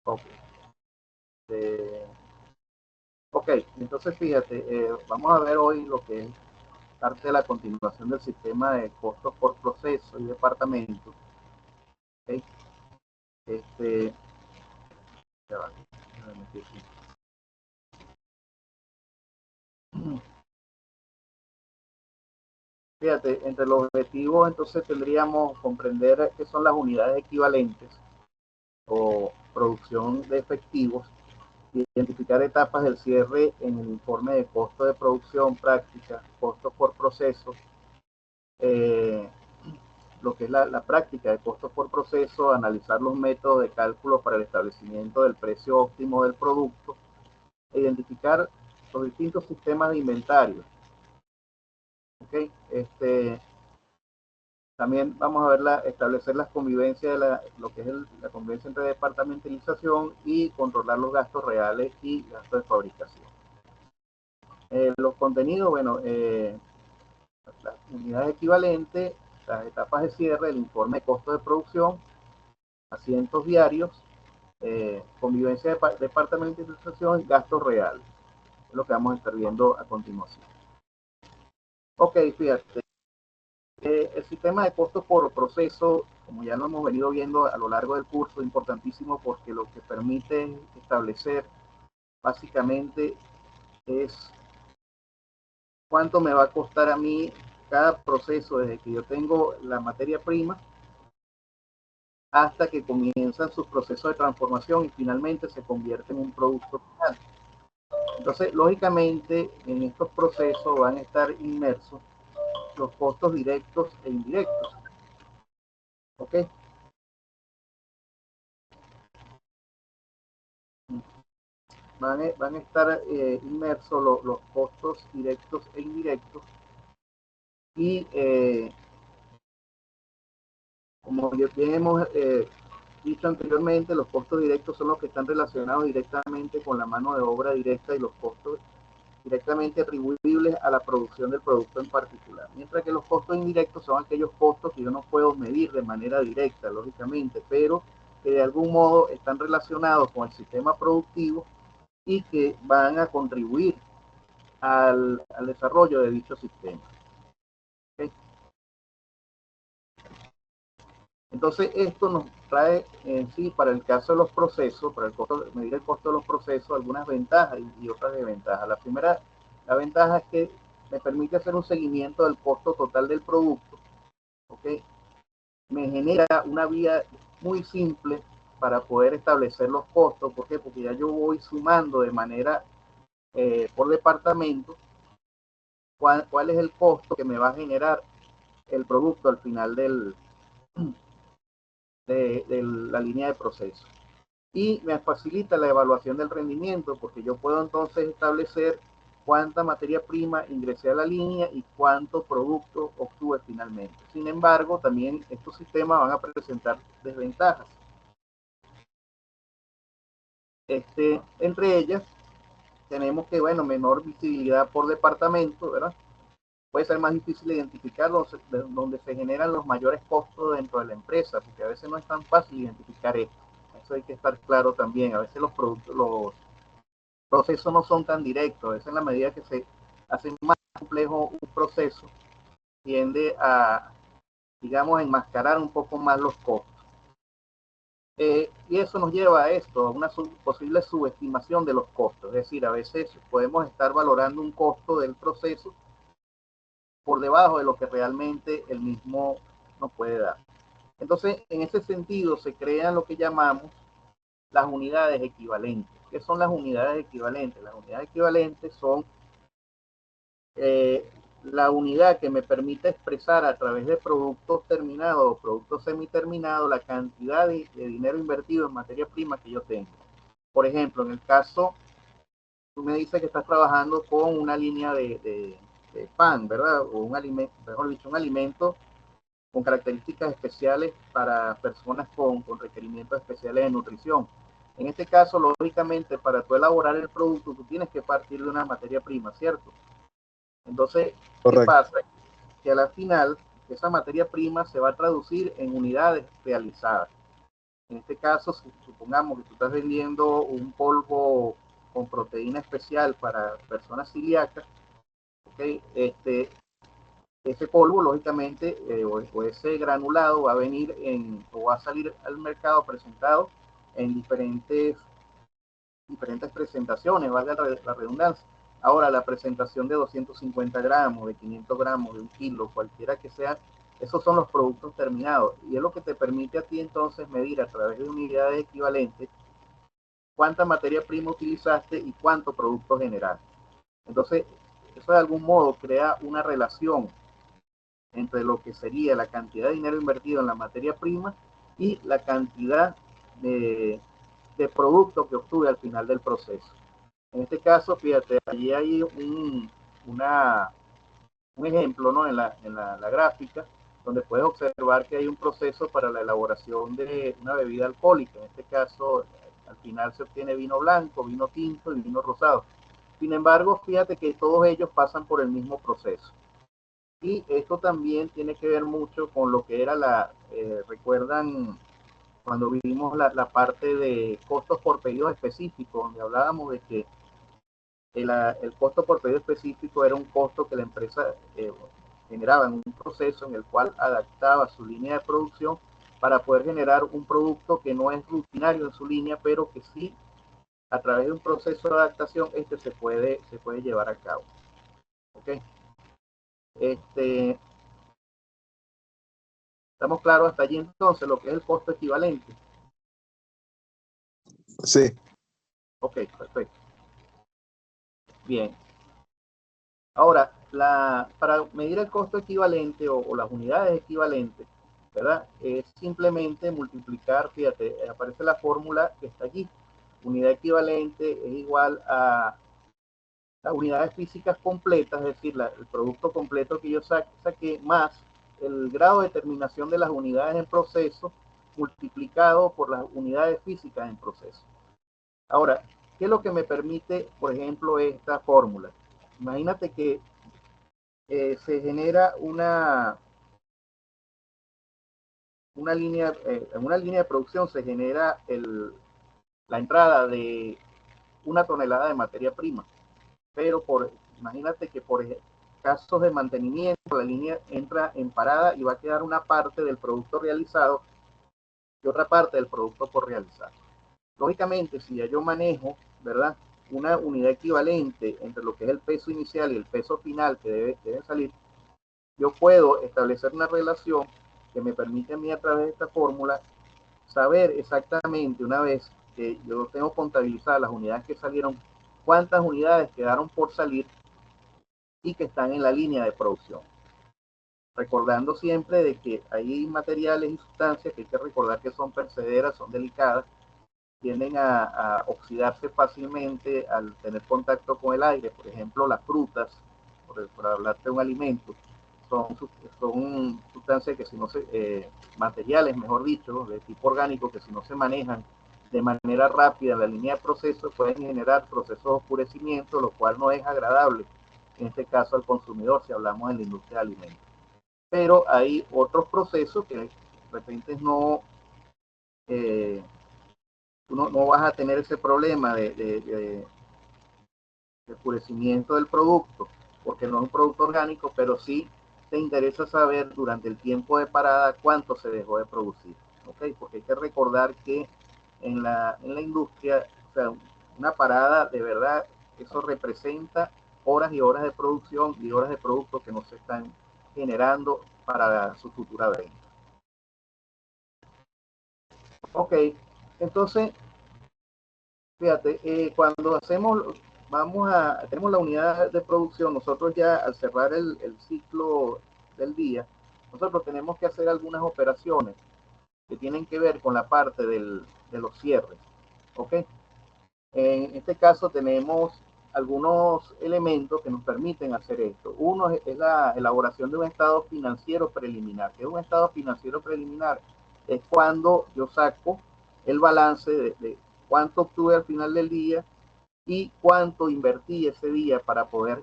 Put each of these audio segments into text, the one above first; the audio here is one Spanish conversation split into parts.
Ok, ok, entonces fíjate, vamos a ver hoy lo que es parte de la continuación del sistema de costos por proceso y departamento. Okay. Ya va, fíjate, entre los objetivos entonces tendríamos comprender qué son las unidades equivalentes o producción de efectivos, identificar etapas del cierre en el informe de costo de producción, práctica, costos por proceso, eh, lo que es la práctica de costos por proceso, analizar los métodos de cálculo para el establecimiento del precio óptimo del producto, e identificar los distintos sistemas de inventario. ¿Okay? También vamos a ver establecer las convivencias de lo que es la convivencia entre departamentalización y controlar los gastos reales y gastos de fabricación. Los contenidos, bueno, las unidades equivalentes, las etapas de cierre, el informe de costo de producción, asientos diarios, convivencia de departamentalización y gastos reales. Es lo que vamos a estar viendo a continuación. Ok, fíjate. El sistema de costos por proceso, como ya lo hemos venido viendo a lo largo del curso, es importantísimo porque lo que permite establecer básicamente es cuánto me va a costar a mí cada proceso desde que yo tengo la materia prima hasta que comienzan sus procesos de transformación y finalmente se convierte en un producto final. Entonces, lógicamente, en estos procesos van a estar inmersos los costos directos e indirectos. ¿Ok? Van a estar inmersos los costos directos e indirectos y como bien hemos dicho anteriormente, los costos directos son los que están relacionados directamente con la mano de obra directa y los costos directamente atribuibles a la producción del producto en particular, mientras que los costos indirectos son aquellos costos que yo no puedo medir de manera directa, lógicamente, pero que de algún modo están relacionados con el sistema productivo y que van a contribuir al desarrollo de dicho sistema. ¿Okay? Entonces, esto nos trae en sí, para el caso de los procesos, para medir el costo de los procesos, algunas ventajas y otras desventajas. La ventaja es que me permite hacer un seguimiento del costo total del producto. ¿Okay? Me genera una vía muy simple para poder establecer los costos. ¿Por qué? Porque ya yo voy sumando de manera por departamento cuál es el costo que me va a generar el producto al final de la línea de proceso. Y me facilita la evaluación del rendimiento porque yo puedo entonces establecer cuánta materia prima ingresé a la línea y cuánto producto obtuve finalmente. Sin embargo, también estos sistemas van a presentar desventajas. Entre ellas, tenemos que, bueno, menor visibilidad por departamento, ¿verdad? Puede ser más difícil identificar donde se generan los mayores costos dentro de la empresa, porque a veces no es tan fácil identificar esto. Eso hay que estar claro también. A veces los procesos no son tan directos. A veces en la medida que se hace más complejo un proceso, tiende a, digamos, enmascarar un poco más los costos. Y eso nos lleva a esto, a una posible subestimación de los costos. Es decir, a veces podemos estar valorando un costo del proceso por debajo de lo que realmente el mismo nos puede dar. Entonces, en ese sentido, se crean lo que llamamos las unidades equivalentes. ¿Qué son las unidades equivalentes? Las unidades equivalentes son la unidad que me permite expresar a través de productos terminados o productos semiterminados la cantidad de dinero invertido en materia prima que yo tengo. Por ejemplo, en el caso, tú me dices que estás trabajando con una línea de pan, ¿verdad? O un alimento, mejor dicho, un alimento con características especiales para personas con requerimientos especiales de nutrición. En este caso, lógicamente, para tú elaborar el producto, tú tienes que partir de una materia prima, ¿cierto? Entonces, ¿qué pasa? Que a la final, esa materia prima se va a traducir en unidades realizadas. en este caso, si supongamos que tú estás vendiendo un polvo con proteína especial para personas celíacas, ¿okay? Ese polvo, lógicamente, o ese granulado va a venir o va a salir al mercado presentado en diferentes presentaciones, valga la redundancia. Ahora, la presentación de 250 gramos, de 500 gramos, de 1 kilo, cualquiera que sea, esos son los productos terminados. Y es lo que te permite a ti entonces medir a través de unidades equivalentes cuánta materia prima utilizaste y cuánto producto generaste. Entonces, eso de algún modo crea una relación entre lo que sería la cantidad de dinero invertido en la materia prima y la cantidad de producto que obtuve al final del proceso. En este caso, fíjate, allí hay un ejemplo, ¿no? en la gráfica, donde puedes observar que hay un proceso para la elaboración de una bebida alcohólica. En este caso, al final se obtiene vino blanco, vino tinto y vino rosado. Sin embargo, fíjate que todos ellos pasan por el mismo proceso. Y esto también tiene que ver mucho con lo que era recuerdan cuando vimos la parte de costos por pedido específico, donde hablábamos de que el costo por pedido específico era un costo que la empresa generaba en un proceso en el cual adaptaba su línea de producción para poder generar un producto que no es rutinario en su línea, pero que sí, a través de un proceso de adaptación, se puede llevar a cabo. ¿Okay? ¿Estamos claros hasta allí entonces lo que es el costo equivalente? Sí. Ok, perfecto. Bien. Ahora, para medir el costo equivalente o las unidades equivalentes, ¿verdad? Es simplemente multiplicar, fíjate, aparece la fórmula que está allí. Unidad equivalente es igual a las unidades físicas completas, es decir, el producto completo que yo saqué, más el grado de terminación de las unidades en proceso multiplicado por las unidades físicas en proceso. Ahora, ¿qué es lo que me permite, por ejemplo, esta fórmula? Imagínate que se genera una línea, en una línea de producción se genera la entrada de 1 tonelada de materia prima, pero imagínate que por casos de mantenimiento la línea entra en parada y va a quedar una parte del producto realizado y otra parte del producto por realizar. Lógicamente, si ya yo manejo, ¿verdad?, una unidad equivalente entre lo que es el peso inicial y el peso final que debe salir, yo puedo establecer una relación que me permite a mí, a través de esta fórmula, saber exactamente, una vez que yo tengo contabilizadas las unidades que salieron, cuántas unidades quedaron por salir y que están en la línea de producción. Recordando siempre de que hay materiales y sustancias que hay que recordar que son perecederas, son delicadas, tienden a oxidarse fácilmente al tener contacto con el aire. Por ejemplo, las frutas, por hablarte de un alimento, son sustancias que si no materiales, mejor dicho, de tipo orgánico, que si no se manejan de manera rápida en la línea de proceso, pueden generar procesos de oscurecimiento, lo cual no es agradable, en este caso al consumidor, si hablamos de la industria de alimentos. Pero hay otros procesos que de repente tú no vas a tener ese problema de oscurecimiento del producto, porque no es un producto orgánico, pero sí te interesa saber durante el tiempo de parada cuánto se dejó de producir, ¿ok? Porque hay que recordar que en la industria, o sea, una parada de verdad, eso representa horas y horas de producción y horas de productos que no se están generando para su futura venta. Ok, entonces, fíjate, cuando tenemos la unidad de producción, nosotros ya al cerrar el ciclo del día, nosotros tenemos que hacer algunas operaciones que tienen que ver con la parte de los cierres, ¿ok? En este caso tenemos algunos elementos que nos permiten hacer esto. Uno es la elaboración de un estado financiero preliminar. ¿Qué es un estado financiero preliminar? Es cuando yo saco el balance de cuánto obtuve al final del día y cuánto invertí ese día para poder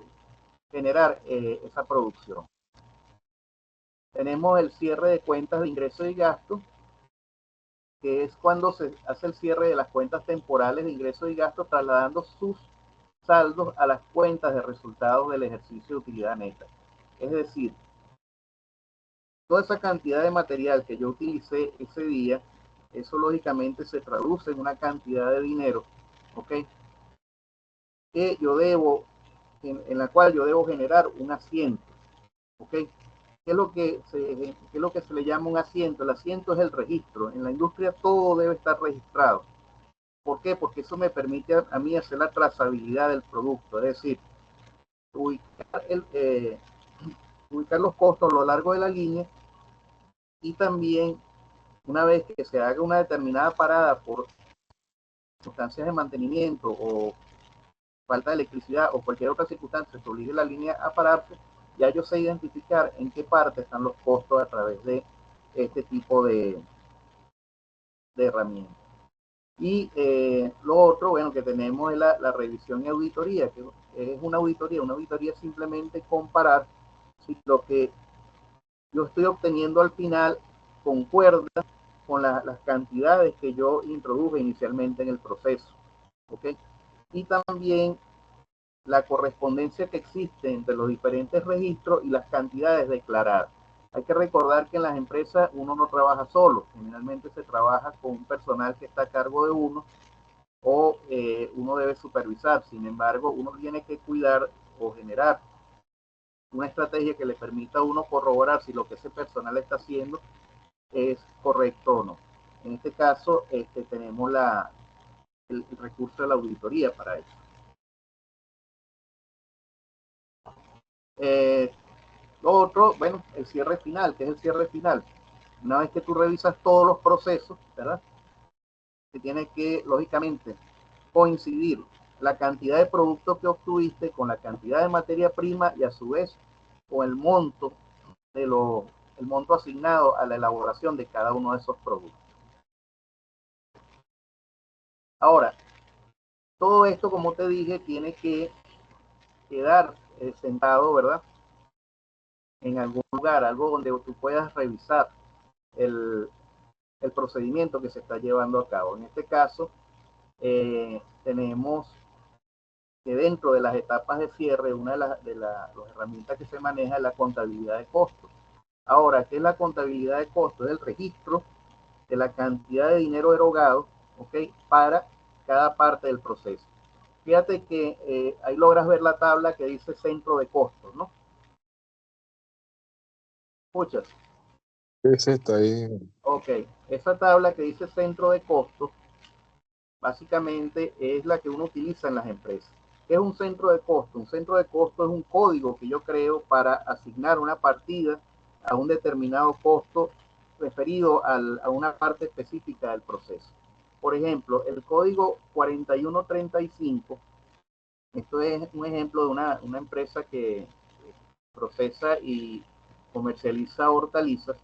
generar esa producción. Tenemos el cierre de cuentas de ingresos y gastos, que es cuando se hace el cierre de las cuentas temporales de ingresos y gastos, trasladando sus saldos a las cuentas de resultados del ejercicio de utilidad neta. Es decir, toda esa cantidad de material que yo utilicé ese día, eso lógicamente se traduce en una cantidad de dinero, ¿ok? Que yo debo, en la cual yo debo generar un asiento, ¿ok? ¿Qué es lo que se le llama un asiento? El asiento es el registro. En la industria todo debe estar registrado. ¿Por qué? Porque eso me permite a mí hacer la trazabilidad del producto, es decir, ubicar, ubicar los costos a lo largo de la línea, y también una vez que se haga una determinada parada por circunstancias de mantenimiento o falta de electricidad o cualquier otra circunstancia que obligue la línea a pararse, ya yo sé identificar en qué parte están los costos a través de este tipo de herramientas. Y lo otro, bueno, que tenemos es la revisión y auditoría, que es una auditoría simplemente comparar si lo que yo estoy obteniendo al final concuerda con las cantidades que yo introduje inicialmente en el proceso, ¿ok? Y también la correspondencia que existe entre los diferentes registros y las cantidades declaradas. Hay que recordar que en las empresas uno no trabaja solo, generalmente se trabaja con un personal que está a cargo de uno, o uno debe supervisar. Sin embargo, uno tiene que cuidar o generar una estrategia que le permita a uno corroborar si lo que ese personal está haciendo es correcto o no. En este caso, tenemos el recurso de la auditoría para eso. Lo otro, bueno, el cierre final. ¿Qué es el cierre final? Una vez que tú revisas todos los procesos, ¿verdad? Que tiene que, lógicamente, coincidir la cantidad de producto que obtuviste con la cantidad de materia prima y a su vez con el monto el monto asignado a la elaboración de cada uno de esos productos. Ahora, todo esto, como te dije, tiene que quedar sentado, ¿verdad? En algún lugar, algo donde tú puedas revisar el, el procedimiento que se está llevando a cabo. En este caso, tenemos que dentro de las etapas de cierre, una de las herramientas que se maneja es la contabilidad de costos. Ahora, ¿qué es la contabilidad de costos? Es el registro de la cantidad de dinero erogado, ¿ok? Para cada parte del proceso. Fíjate que ahí logras ver la tabla que dice centro de costos, ¿no? ¿Escuchas? Sí, sí, está ahí. Ok, esa tabla que dice centro de costos básicamente es la que uno utiliza en las empresas. ¿Qué es un centro de costo? Un centro de costo es un código que yo creo para asignar una partida a un determinado costo referido a una parte específica del proceso. Por ejemplo, el código 4135, esto es un ejemplo de una empresa que procesa y comercializa hortalizas.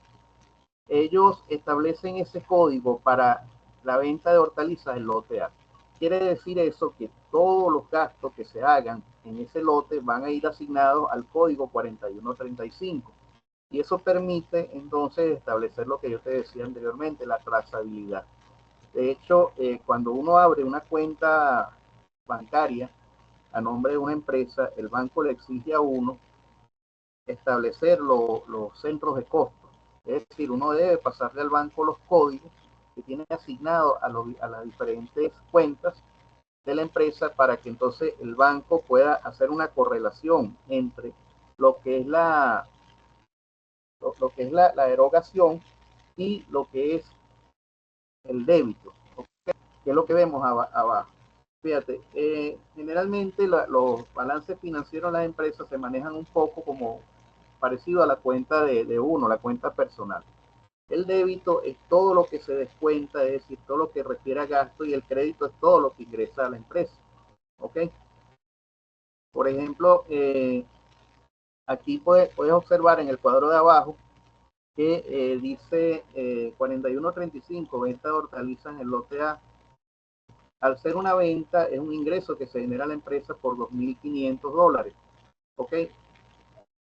Ellos establecen ese código para la venta de hortalizas en lote A. Quiere decir eso que todos los gastos que se hagan en ese lote van a ir asignados al código 4135. Y eso permite entonces establecer lo que yo te decía anteriormente, la trazabilidad. De hecho, cuando uno abre una cuenta bancaria a nombre de una empresa, el banco le exige a uno establecer los centros de costo. Es decir, uno debe pasarle al banco los códigos que tiene asignado a las diferentes cuentas de la empresa para que entonces el banco pueda hacer una correlación entre lo que es lo que es la erogación y lo que es el débito, ¿okay? Que es lo que vemos abajo. Fíjate, generalmente los balances financieros de las empresas se manejan un poco como parecido a la cuenta de uno, la cuenta personal. El débito es todo lo que se descuenta, es decir, todo lo que refiere a gasto, y el crédito es todo lo que ingresa a la empresa. ¿Ok? Por ejemplo, aquí puedes observar en el cuadro de abajo que dice 4135, venta de hortalizas en el lote A. Al ser una venta, es un ingreso que se genera a la empresa por $2.500. ¿Ok?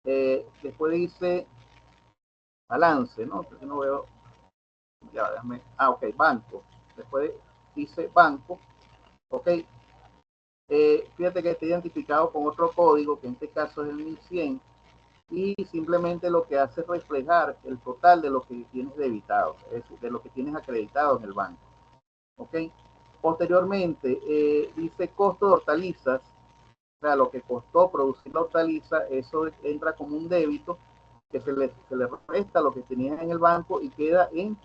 Después dice balance, ¿no? Porque no veo. Ya, déjame, ok, banco. Después dice banco, ok. Fíjate que está identificado con otro código, que en este caso es el 1100, y simplemente lo que hace es reflejar el total de lo que tienes debitado, es decir, de lo que tienes acreditado en el banco. ¿Ok? Posteriormente, dice costo de hortalizas, o sea, lo que costó producir la hortaliza, eso entra como un débito que se le resta lo que tenías en el banco y queda en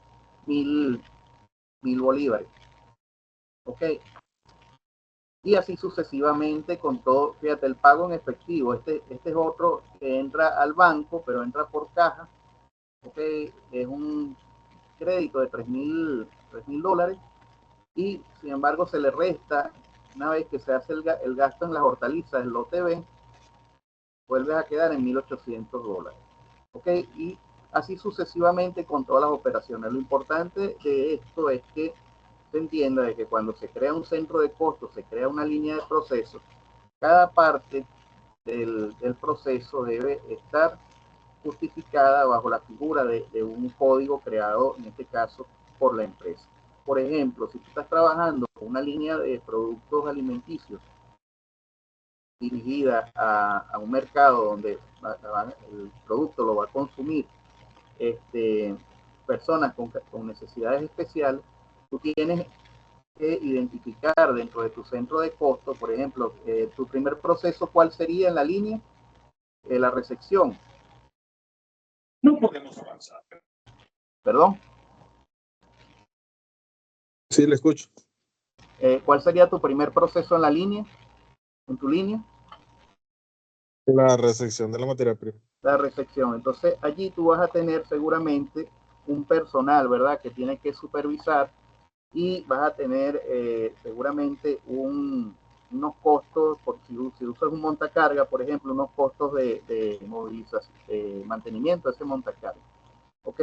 mil bolívares. ¿Ok? Y así sucesivamente con todo, fíjate, el pago en efectivo, este es otro que entra al banco, pero entra por caja, ¿ok? Es un crédito de $3,000 y sin embargo se le resta, una vez que se hace el gasto en las hortalizas, el lote B, vuelves a quedar en $1,800, ¿ok? Y así sucesivamente con todas las operaciones. Lo importante de esto es que se entienda de que cuando se crea un centro de costos, se crea una línea de procesos, cada parte del proceso debe estar justificada bajo la figura de un código creado, en este caso, por la empresa. Por ejemplo, si tú estás trabajando con una línea de productos alimenticios dirigida a un mercado donde el producto lo va a consumir personas con necesidades especiales, tú tienes que identificar dentro de tu centro de costo, por ejemplo, tu primer proceso, ¿cuál sería en la línea? La recepción. No podemos avanzar. Perdón. Sí, le escucho. ¿Cuál sería tu primer proceso en la línea? En tu línea. La recepción de la materia prima. La recepción. Entonces allí tú vas a tener seguramente un personal, ¿verdad? Que tiene que supervisar y vas a tener seguramente unos costos, por si usas un montacarga, por ejemplo, unos costos de movilización, de mantenimiento de ese montacarga. ¿Ok?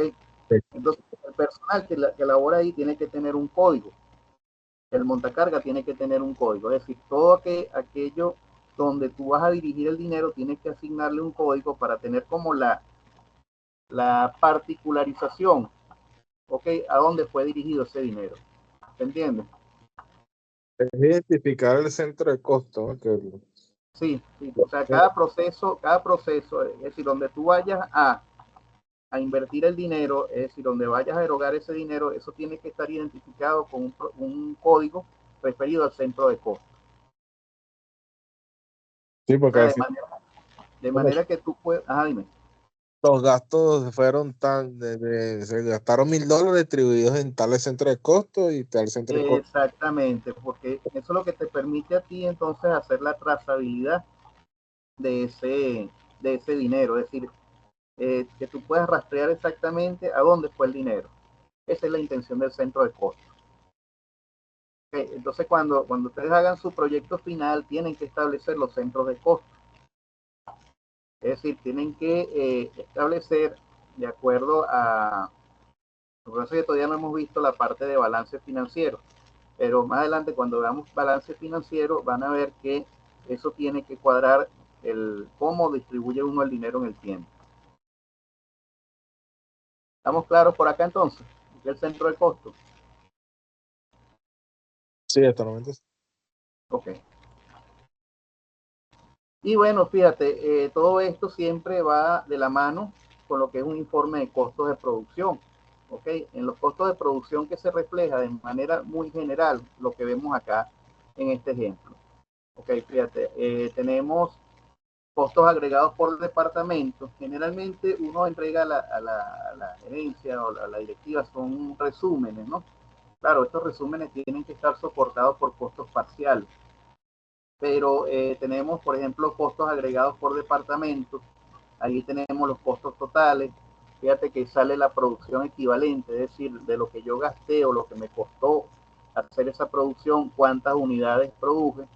Sí. Entonces el personal que labora ahí tiene que tener un código. El montacarga tiene que tener un código, es decir, todo aquello donde tú vas a dirigir el dinero tienes que asignarle un código para tener como la particularización, ¿ok? A dónde fue dirigido ese dinero, ¿te entiendes? Es identificar el centro de costo, ¿no? Sí, sí, o sea, cada proceso, es decir, donde tú vayas a invertir el dinero, es decir, donde vayas a erogar ese dinero, eso tiene que estar identificado con un código referido al centro de costo. Sí, O porque sea, así de manera que tú puedes, dime. los gastos fueron se gastaron $1,000 distribuidos en tales centros de costo y tal centro de costo. Exactamente, porque eso es lo que te permite a ti entonces hacer la trazabilidad de ese dinero, es decir, que tú puedas rastrear exactamente a dónde fue el dinero. Esa es la intención del centro de costo. Entonces, cuando ustedes hagan su proyecto final, tienen que establecer los centros de costo. Es decir, tienen que establecer de acuerdo a... Por eso que todavía no hemos visto la parte de balance financiero, pero más adelante cuando veamos balance financiero van a ver que eso tiene que cuadrar cómo distribuye uno el dinero en el tiempo. ¿Estamos claros por acá entonces? ¿Qué es el centro de costo? Sí, hasta el momento. Ok. Y bueno, fíjate, todo esto siempre va de la mano con lo que es un informe de costos de producción. ¿Ok? En los costos de producción que se refleja de manera muy general lo que vemos acá en este ejemplo. Ok, fíjate, tenemos costos agregados por departamento. Generalmente uno entrega a la gerencia o a la directiva, son resúmenes, ¿no? Claro, estos resúmenes tienen que estar soportados por costos parciales, pero tenemos, por ejemplo, costos agregados por departamento. Ahí tenemos los costos totales. Fíjate que sale la producción equivalente, es decir, de lo que yo gasté o lo que me costó hacer esa producción, cuántas unidades produje,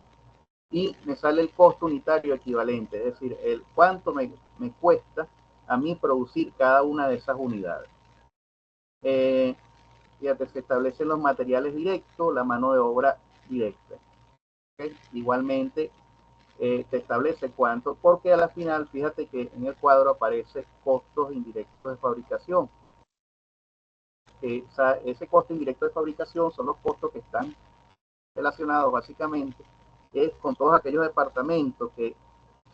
y me sale el costo unitario equivalente, es decir, cuánto me cuesta a mí producir cada una de esas unidades. Fíjate, se establecen los materiales directos, la mano de obra directa. ¿Okay? Igualmente, te establece cuánto, porque a la final, fíjate que en el cuadro aparece costos indirectos de fabricación. ese costo indirecto de fabricación son los costos que están relacionados básicamente con todos aquellos departamentos que,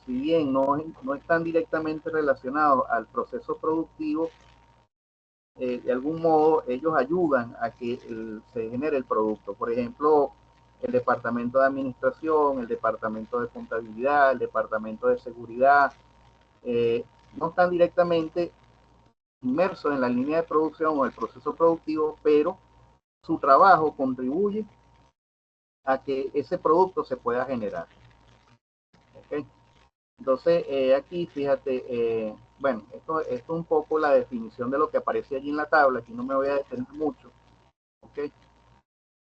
si bien no están directamente relacionados al proceso productivo, de algún modo ellos ayudan a que se genere el producto. Por ejemplo, el departamento de administración, el departamento de contabilidad, el departamento de seguridad, no están directamente inmersos en la línea de producción o el proceso productivo, pero su trabajo contribuye a que ese producto se pueda generar. ¿Okay? Entonces, aquí fíjate, bueno, esto es un poco la definición de lo que aparece allí en la tabla. Aquí no me voy a detener mucho. ¿Okay?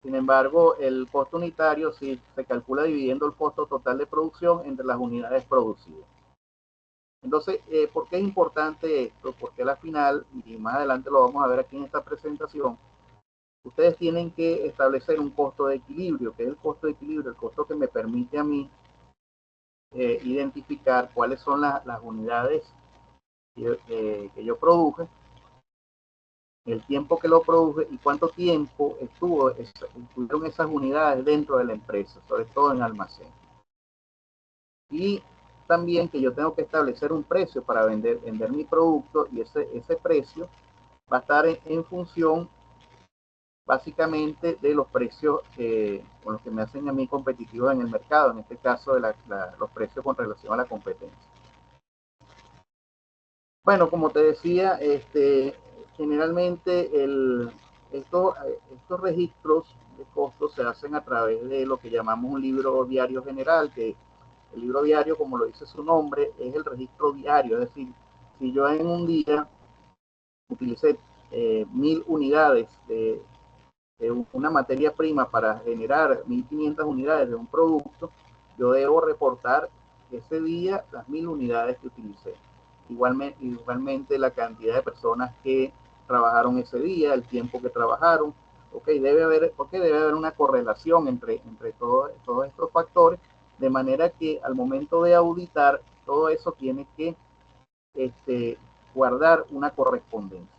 Sin embargo, el costo unitario sí se calcula dividiendo el costo total de producción entre las unidades producidas. Entonces, ¿por qué es importante esto? Porque al final, y más adelante lo vamos a ver aquí en esta presentación, ustedes tienen que establecer un costo de equilibrio, que es el costo de equilibrio, el costo que me permite a mí identificar cuáles son las unidades que yo produje, el tiempo que lo produje y cuánto tiempo estuvieron esas unidades dentro de la empresa, sobre todo en almacén. Y también que yo tengo que establecer un precio para vender mi producto, y ese precio va a estar en función básicamente de los precios con los que me hacen a mí competitivos en el mercado, en este caso de los precios con relación a la competencia. Bueno, como te decía, generalmente estos registros de costos se hacen a través de lo que llamamos un libro diario general, que el libro diario, como lo dice su nombre, es el registro diario. Es decir, si yo en un día utilicé 1000 unidades de una materia prima para generar 1500 unidades de un producto, yo debo reportar ese día las 1000 unidades que utilicé. Igualmente la cantidad de personas que trabajaron ese día, el tiempo que trabajaron. Debe haber una correlación entre todos estos factores, de manera que al momento de auditar, todo eso tiene que guardar una correspondencia.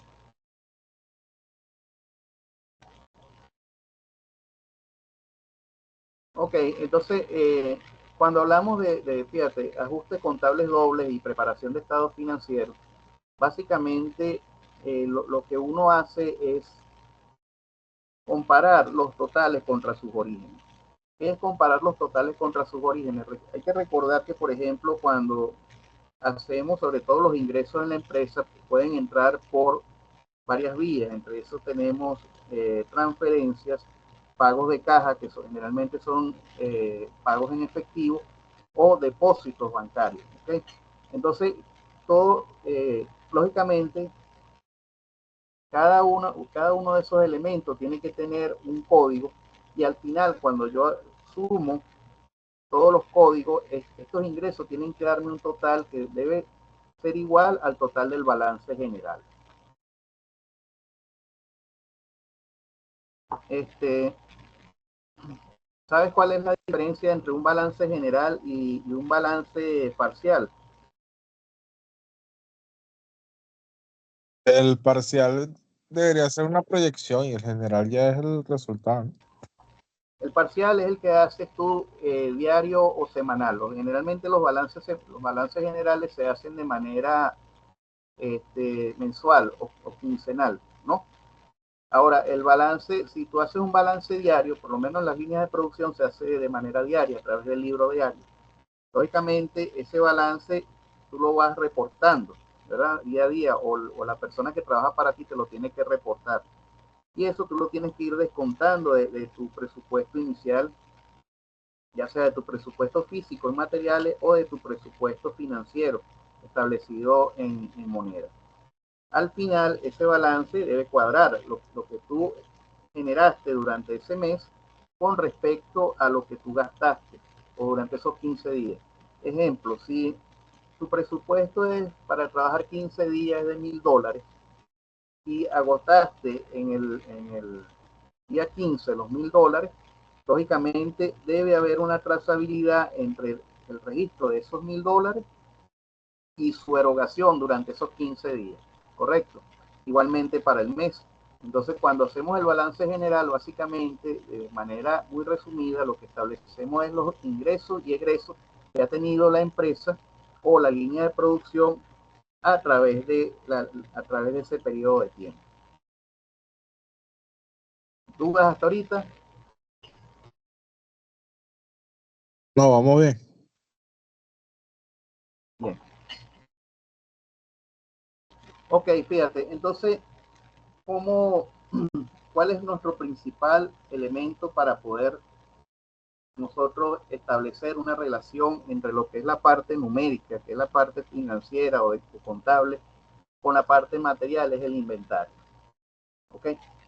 Ok, entonces, cuando hablamos fíjate, ajustes contables dobles y preparación de estados financieros, básicamente lo que uno hace es comparar los totales contra sus orígenes. ¿Qué es comparar los totales contra sus orígenes? Hay que recordar que, por ejemplo, cuando hacemos sobre todo los ingresos en la empresa, pueden entrar por varias vías. Entre eso tenemos transferencias, pagos de caja, que generalmente son pagos en efectivo, o depósitos bancarios. ¿Okay? Entonces, todo, lógicamente, cada uno de esos elementos tiene que tener un código, y al final, cuando yo sumo todos los códigos, estos ingresos tienen que darme un total que debe ser igual al total del balance general. ¿Sabes cuál es la diferencia entre un balance general y un balance parcial? El parcial debería ser una proyección y el general ya es el resultado. El parcial es el que haces tú diario o semanal. Generalmente los balances generales se hacen de manera mensual o quincenal, ¿no? Ahora, el balance, si tú haces un balance diario, por lo menos en las líneas de producción se hace de manera diaria a través del libro diario. Lógicamente, ese balance tú lo vas reportando, ¿verdad? Día a día, o la persona que trabaja para ti te lo tiene que reportar. Y eso tú lo tienes que ir descontando de tu presupuesto inicial, ya sea de tu presupuesto físico en materiales o de tu presupuesto financiero establecido en moneda. Al final, ese balance debe cuadrar lo que tú generaste durante ese mes con respecto a lo que tú gastaste o durante esos 15 días. Ejemplo, si tu presupuesto es para trabajar 15 días de $1000 y agotaste en el día 15 los $1000, lógicamente debe haber una trazabilidad entre el registro de esos $1000 y su erogación durante esos 15 días, ¿correcto? Igualmente para el mes. Entonces, cuando hacemos el balance general, básicamente, de manera muy resumida, lo que establecemos es los ingresos y egresos que ha tenido la empresa o la línea de producción a través de ese periodo de tiempo. ¿Dudas hasta ahorita? No, vamos bien. Bien. Ok, fíjate, entonces, ¿cuál es nuestro principal elemento para poder nosotros establecer una relación entre lo que es la parte numérica, que es la parte financiera o contable, con la parte material? Es el inventario. ¿Ok?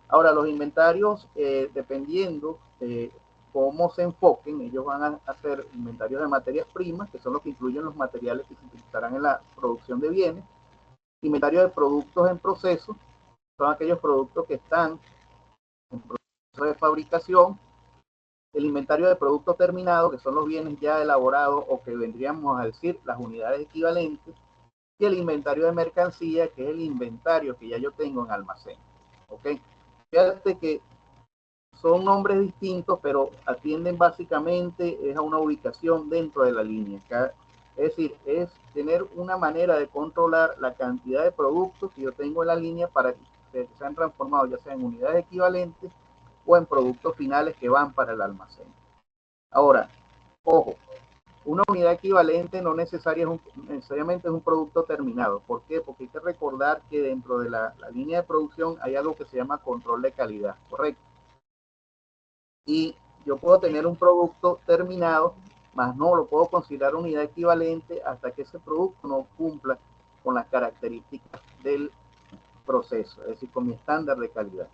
Ahora, los inventarios, dependiendo de cómo se enfoquen, ellos van a hacer inventarios de materias primas, que son los que incluyen los materiales que se utilizarán en la producción de bienes. Inventario de productos en proceso, son aquellos productos que están en proceso de fabricación. El inventario de productos terminados, que son los bienes ya elaborados o que vendríamos a decir las unidades equivalentes. Y el inventario de mercancía, que es el inventario que ya yo tengo en almacén. ¿Ok? Fíjate que son nombres distintos, pero atienden básicamente es a una ubicación dentro de la línea. Es decir, es tener una manera de controlar la cantidad de productos que yo tengo en la línea para que sean transformados ya sea en unidades equivalentes o en productos finales que van para el almacén. Ahora, ojo, una unidad equivalente no necesariamente es un producto terminado. ¿Por qué? Porque hay que recordar que dentro de la línea de producción hay algo que se llama control de calidad, ¿correcto? Y yo puedo tener un producto terminado, más no lo puedo considerar unidad equivalente hasta que ese producto no cumpla con las características del proceso, es decir, con mi estándar de calidad.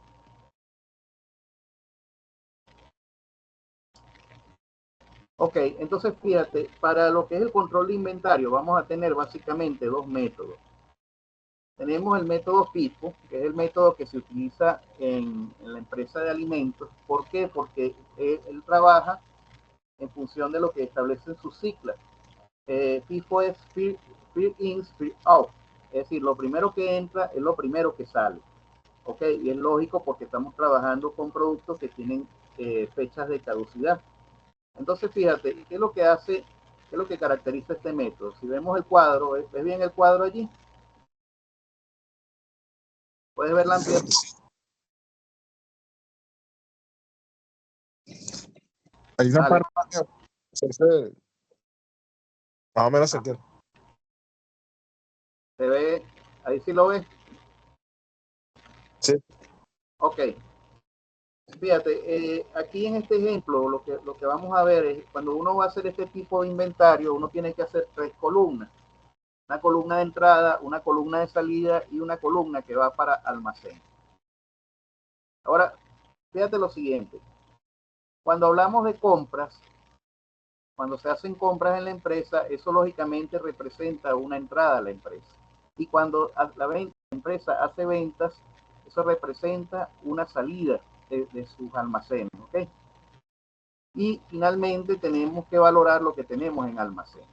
Ok, entonces fíjate, para lo que es el control de inventario vamos a tener básicamente dos métodos. Tenemos el método FIFO, que es el método que se utiliza en la empresa de alimentos. ¿Por qué? Porque él trabaja en función de lo que establecen sus siglas. FIFO es First In, First Out. Es decir, lo primero que entra es lo primero que sale. ¿Ok? Y es lógico porque estamos trabajando con productos que tienen fechas de caducidad. Entonces, fíjate, ¿qué es lo que hace, qué es lo que caracteriza este método? Si vemos el cuadro, ¿ves bien el cuadro allí? ¿Puedes ver la ampliación? Hay una Vale. parte más o menos se entiende. ¿Se ve? Ahí sí lo ves. Sí. Ok. Fíjate, aquí en este ejemplo lo que vamos a ver es cuando uno va a hacer este tipo de inventario, uno tiene que hacer tres columnas. Una columna de entrada, una columna de salida y una columna que va para almacén. Ahora, fíjate lo siguiente. Cuando hablamos de compras, cuando se hacen compras en la empresa, eso lógicamente representa una entrada a la empresa. Y cuando la empresa hace ventas, eso representa una salida de sus almacenes. ¿Ok? Y finalmente tenemos que valorar lo que tenemos en almacén.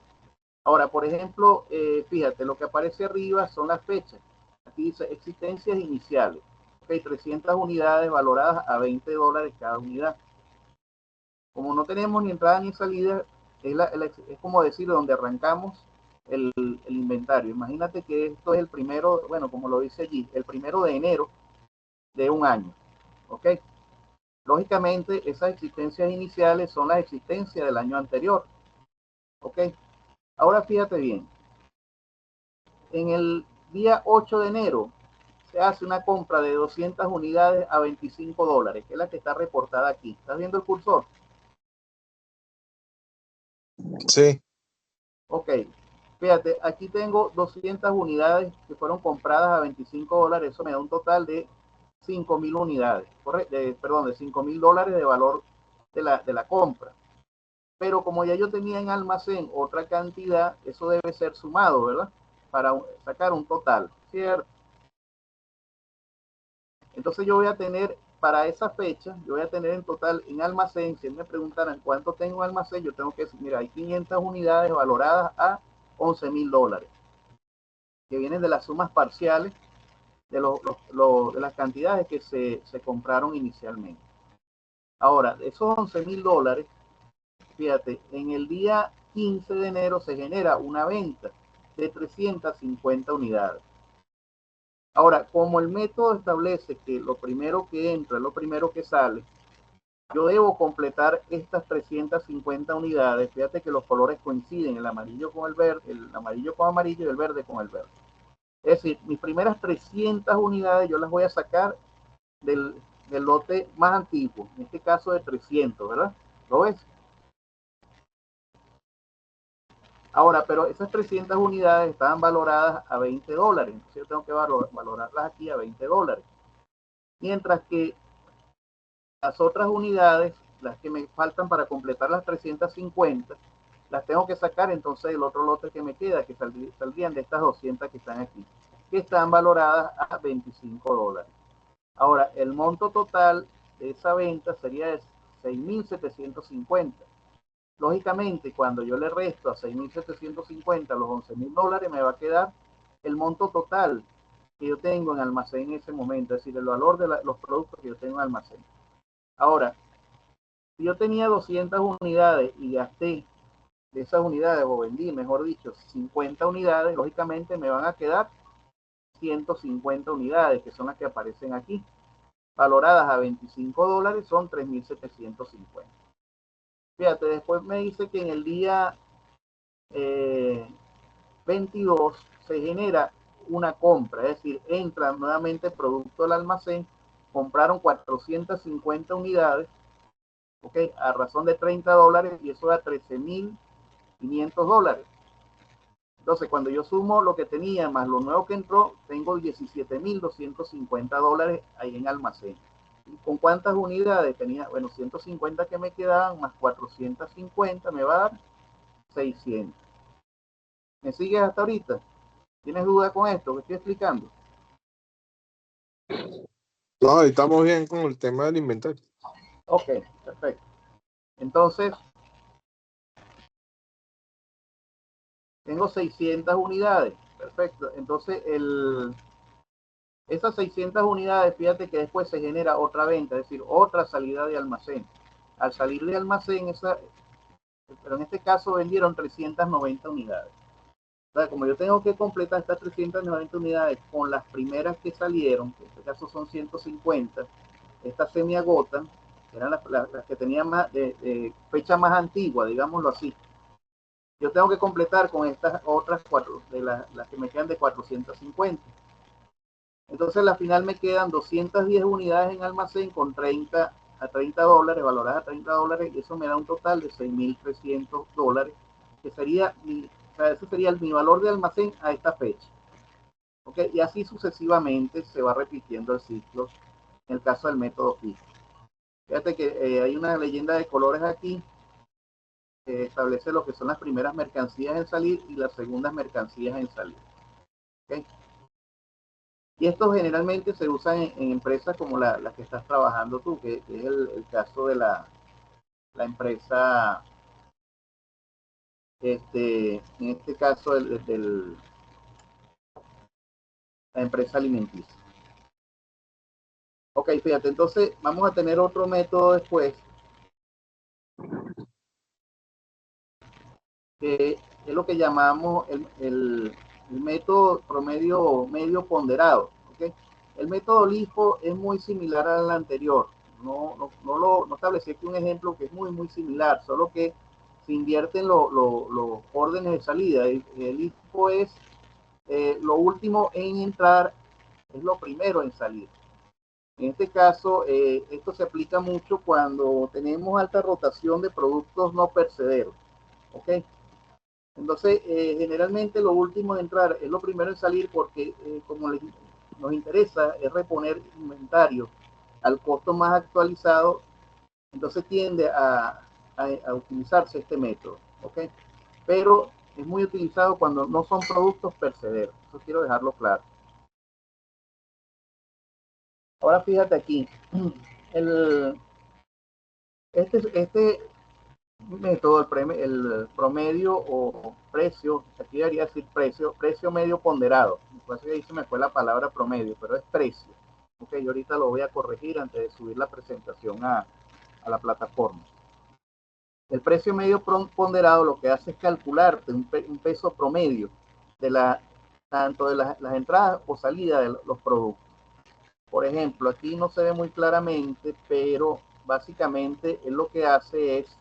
Ahora, por ejemplo, fíjate, lo que aparece arriba son las fechas. Aquí dice existencias iniciales. Okay, 300 unidades valoradas a $20 cada unidad. Como no tenemos ni entrada ni salida, es como decir donde arrancamos el inventario. Imagínate que esto es el primero, bueno, como lo dice allí, el 1 de enero de un año. ¿Ok? Lógicamente, esas existencias iniciales son las existencias del año anterior. ¿Ok? Ahora fíjate bien. En el día 8 de enero se hace una compra de 200 unidades a $25, que es la que está reportada aquí. ¿Estás viendo el cursor? Sí. Ok. Fíjate, aquí tengo 200 unidades que fueron compradas a $25. Eso me da un total de 5.000 unidades. Perdón, de $5.000 de valor de la compra. Pero como ya yo tenía en almacén otra cantidad, eso debe ser sumado, ¿verdad? Para sacar un total, ¿cierto? Entonces yo voy a tener, para esa fecha, yo voy a tener en total en almacén, si me preguntaran cuánto tengo en almacén, yo tengo que decir, mira, hay 500 unidades valoradas a $11.000, que vienen de las sumas parciales de las cantidades que se compraron inicialmente. Ahora, de esos $11,000, fíjate, en el día 15 de enero se genera una venta de 350 unidades. Ahora, como el método establece que lo primero que entra es lo primero que sale, yo debo completar estas 350 unidades. Fíjate que los colores coinciden, el amarillo con el verde, el amarillo con amarillo y el verde con el verde. Es decir, mis primeras 300 unidades yo las voy a sacar del lote más antiguo, en este caso de 300, ¿verdad? ¿Lo ves? Ahora, pero esas 300 unidades estaban valoradas a $20, entonces yo tengo que valorarlas aquí a $20. Mientras que las otras unidades, las que me faltan para completar las 350, las tengo que sacar entonces del otro lote que me queda, que saldrían de estas 200 que están aquí, que están valoradas a $25. Ahora, el monto total de esa venta sería de 6,750. Lógicamente, cuando yo le resto a 6,750 los $11,000, me va a quedar el monto total que yo tengo en almacén en ese momento, es decir, el valor de los productos que yo tengo en almacén. Ahora, si yo tenía 200 unidades y gasté de esas unidades, o vendí, mejor dicho, 50 unidades, lógicamente me van a quedar 150 unidades, que son las que aparecen aquí, valoradas a $25, son 3,750. Fíjate, después me dice que en el día 22 se genera una compra, es decir, entra nuevamente producto al almacén, compraron 450 unidades, ¿ok? A razón de $30 y eso da $13,500. Entonces, cuando yo sumo lo que tenía más lo nuevo que entró, tengo $17,250 ahí en almacén. ¿Y con cuántas unidades tenía? Bueno, 150 que me quedaban más 450 me va a dar 600. ¿Me sigues hasta ahorita? ¿Tienes duda con esto que estoy explicando? No, estamos bien con el tema del inventario. Ok, perfecto. Entonces, tengo 600 unidades. Perfecto. Entonces, esas 600 unidades, fíjate que después se genera otra venta, es decir, otra salida de almacén. Al salir de almacén, pero en este caso vendieron 390 unidades. O sea, como yo tengo que completar estas 390 unidades con las primeras que salieron, que en este caso son 150, estas se me agotan, eran las que tenían más de fecha más antigua, digámoslo así. Yo tengo que completar con estas otras cuatro, de las que me quedan de 450. Entonces, al final me quedan 210 unidades en almacén con $30, valoradas a $30, y eso me da un total de $6,300, que sería o sea, ese sería mi valor de almacén a esta fecha. ¿Okay? Y así sucesivamente se va repitiendo el ciclo en el caso del método FIFO. Fíjate que hay una leyenda de colores aquí que establece lo que son las primeras mercancías en salir y las segundas mercancías en salir. ¿Okay? Y esto generalmente se usa en empresas como la que estás trabajando tú, que es el caso de la empresa, en este caso, la empresa alimenticia. Ok, fíjate, entonces vamos a tener otro método después, que es lo que llamamos el método promedio medio ponderado. ¿Okay? El método LIFO es muy similar al anterior. No establecí aquí un ejemplo que es muy similar, solo que se invierten los órdenes de salida. El LIFO es lo último en entrar, es lo primero en salir. En este caso, esto se aplica mucho cuando tenemos alta rotación de productos no perecederos. ¿Ok? Entonces, generalmente lo último en entrar es lo primero en salir porque, como nos interesa, es reponer inventario al costo más actualizado, entonces tiende a utilizarse este método. ¿Ok? Pero es muy utilizado cuando no son productos perecederos. Eso quiero dejarlo claro. Ahora fíjate aquí, este método, el promedio o precio, aquí debería decir precio medio ponderado. Me que ahí se me fue la palabra promedio, pero es precio. Ok, yo ahorita lo voy a corregir antes de subir la presentación a la plataforma. El precio medio ponderado lo que hace es calcularte un peso promedio de tanto de las entradas o salidas de los productos. Por ejemplo, aquí no se ve muy claramente, pero básicamente él lo que hace es,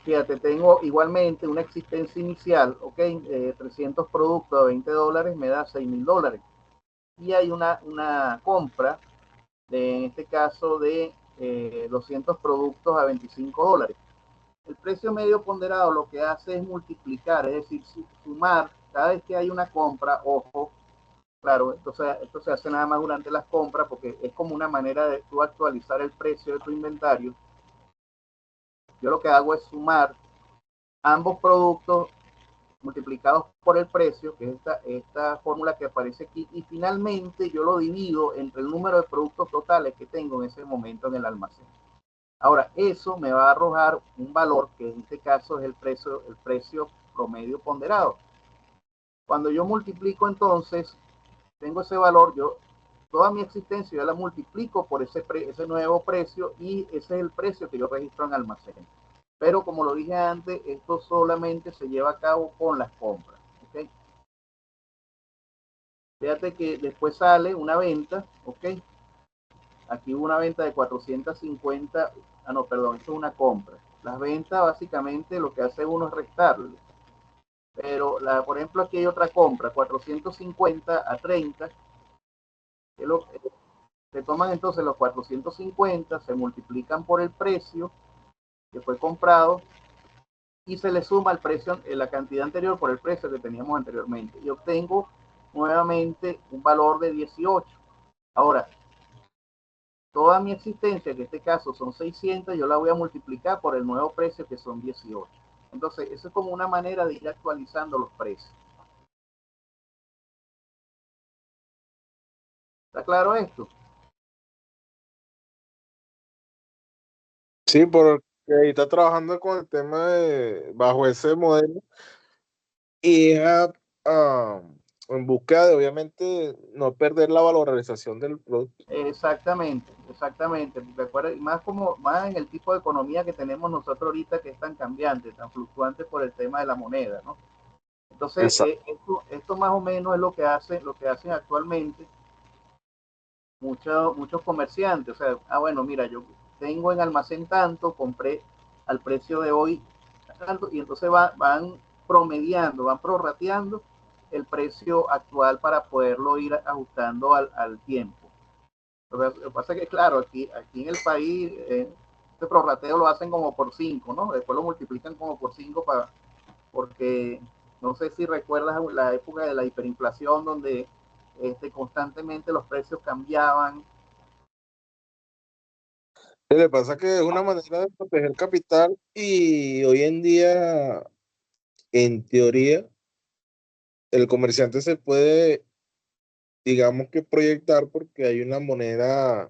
fíjate, tengo igualmente una existencia inicial, ok, 300 productos a $20 me da $6,000. Y hay una compra, en este caso de 200 productos a $25. El precio medio ponderado lo que hace es multiplicar, es decir, sumar cada vez que hay una compra, ojo, claro, esto se hace nada más durante las compras porque es como una manera de tú actualizar el precio de tu inventario. Yo lo que hago es sumar ambos productos multiplicados por el precio, que es esta fórmula que aparece aquí, y finalmente yo lo divido entre el número de productos totales que tengo en ese momento en el almacén. Ahora, eso me va a arrojar un valor, que en este caso es el precio promedio ponderado. Cuando yo multiplico entonces, tengo ese valor, toda mi existencia yo la multiplico por ese nuevo precio y ese es el precio que yo registro en almacén. Pero como lo dije antes, esto solamente se lleva a cabo con las compras. ¿Okay? Fíjate que después sale una venta, ¿ok? Aquí hubo una venta de 450, no, perdón, esto es una compra. Las ventas básicamente lo que hace uno es restarle. Pero, por ejemplo, aquí hay otra compra, 450 a 30, se toman entonces los 450, se multiplican por el precio que fue comprado y se le suma el precio, la cantidad anterior por el precio que teníamos anteriormente. Y obtengo nuevamente un valor de 18. Ahora, toda mi existencia, que en este caso son 600, yo la voy a multiplicar por el nuevo precio que son 18. Entonces, eso es como una manera de ir actualizando los precios. ¿Está claro esto? Sí, porque ahí está trabajando con el tema bajo ese modelo y en búsqueda de obviamente no perder la valorización del producto. Exactamente. Recuerda, más en el tipo de economía que tenemos nosotros ahorita, que es tan cambiante, tan fluctuante por el tema de la moneda, ¿no? Entonces, esto más o menos es lo que hacen actualmente muchos comerciantes. O sea, bueno, mira, yo tengo en almacén tanto, compré al precio de hoy tanto, y entonces van promediando, van prorrateando el precio actual para poderlo ir ajustando al tiempo. Lo que pasa es que, claro, aquí en el país, este prorrateo lo hacen como por 5, ¿no? Después lo multiplican como por 5 porque no sé si recuerdas la época de la hiperinflación donde constantemente los precios cambiaban. Sí, le pasa que es una manera de proteger capital y hoy en día, en teoría, el comerciante se puede, digamos que proyectar porque hay una moneda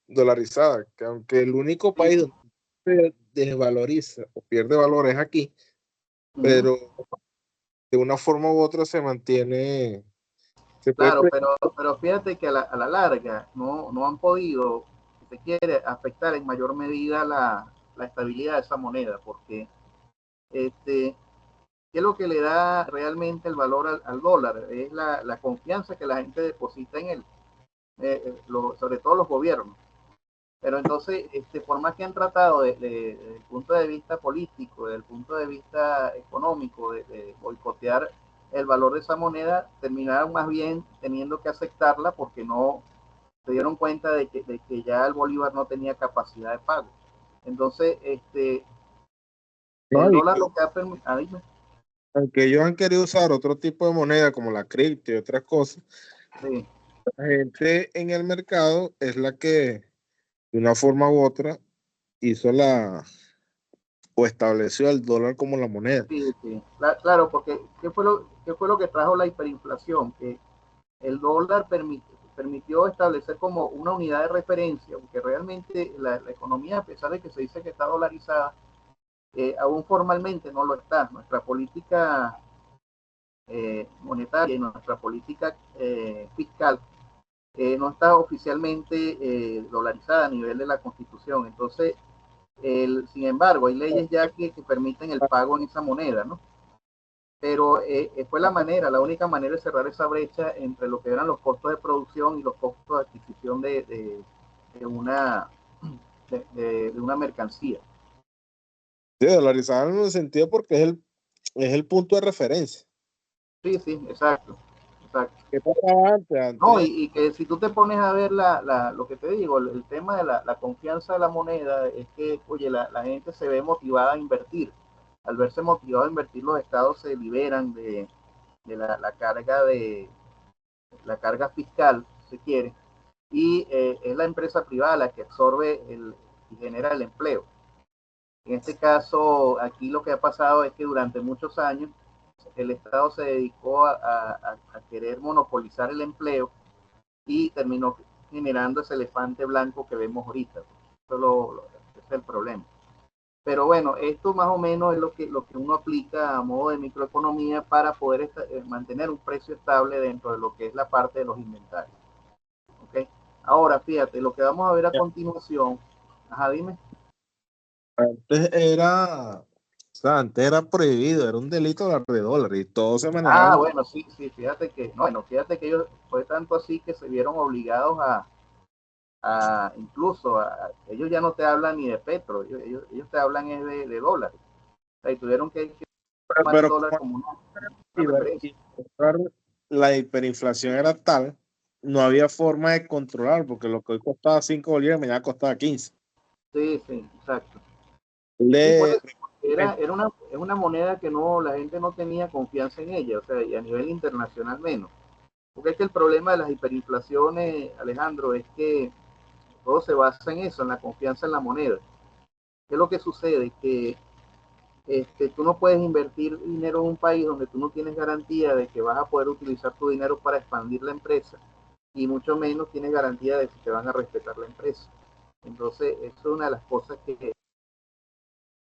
dolarizada, que aunque el único país donde se desvaloriza o pierde valor es aquí, pero de una forma u otra se mantiene, se puede Claro, proyectar. pero fíjate que a la larga no han podido, si se quiere, afectar en mayor medida la estabilidad de esa moneda, porque ¿qué es lo que le da realmente el valor al dólar? Es la confianza que la gente deposita en él, sobre todo los gobiernos. Pero entonces, por más que han tratado desde el punto de vista político, desde el punto de vista económico, de boicotear el valor de esa moneda, terminaron más bien teniendo que aceptarla porque no se dieron cuenta de que ya el bolívar no tenía capacidad de pago. Entonces, el ¿No? dólar lo que ha permitido... Aunque ellos han querido usar otro tipo de moneda como la cripto y otras cosas, Sí, la gente en el mercado es la que de una forma u otra hizo o estableció el dólar como la moneda. sí. Claro, porque ¿qué fue lo que trajo la hiperinflación? Que el dólar permite, permitió establecer como una unidad de referencia, porque realmente la economía, a pesar de que se dice que está dolarizada, aún formalmente no lo está. Nuestra política monetaria y nuestra política fiscal no está oficialmente dolarizada a nivel de la Constitución. Entonces, sin embargo, hay leyes ya que permiten el pago en esa moneda, ¿no? Pero fue la única manera de cerrar esa brecha entre lo que eran los costos de producción y los costos de adquisición de una mercancía. Sí, dolarizado en el sentido porque es el punto de referencia. Sí, sí, exacto. Exacto. ¿Qué pasaba antes? No, y que si tú te pones a ver lo que te digo, el tema de la confianza de la moneda, es que, oye, la gente se ve motivada a invertir. Al verse motivado a invertir, los estados se liberan de la carga fiscal, si se quiere, y es la empresa privada la que absorbe y genera el empleo. En este caso, aquí lo que ha pasado es que durante muchos años el Estado se dedicó a querer monopolizar el empleo y terminó generando ese elefante blanco que vemos ahorita. Eso es el problema. Pero bueno, esto más o menos es lo que uno aplica a modo de microeconomía para poder mantener un precio estable dentro de lo que es la parte de los inventarios. ¿Okay? Ahora, fíjate, lo que vamos a ver a continuación. Ajá, dime. Antes era prohibido, era un delito hablar de dólares y todo se manejaba. Bueno, sí, fíjate que ellos fue tanto así que se vieron obligados incluso ellos ya no te hablan ni de petro, ellos te hablan es de dólares. O sea, y tuvieron que tomar el dólar como una referencia. La hiperinflación era tal, no había forma de controlar, porque lo que hoy costaba 5 bolívares, mañana costaba 15. Sí, exacto. Sí, pues, es una moneda que la gente no tenía confianza en ella, o sea, y a nivel internacional menos. Porque es que el problema de las hiperinflaciones, Alejandro, es que todo se basa en eso, en la confianza en la moneda. ¿Qué es lo que sucede? Que tú no puedes invertir dinero en un país donde tú no tienes garantía de que vas a poder utilizar tu dinero para expandir la empresa y mucho menos tienes garantía de que te van a respetar la empresa. Entonces, eso es una de las cosas que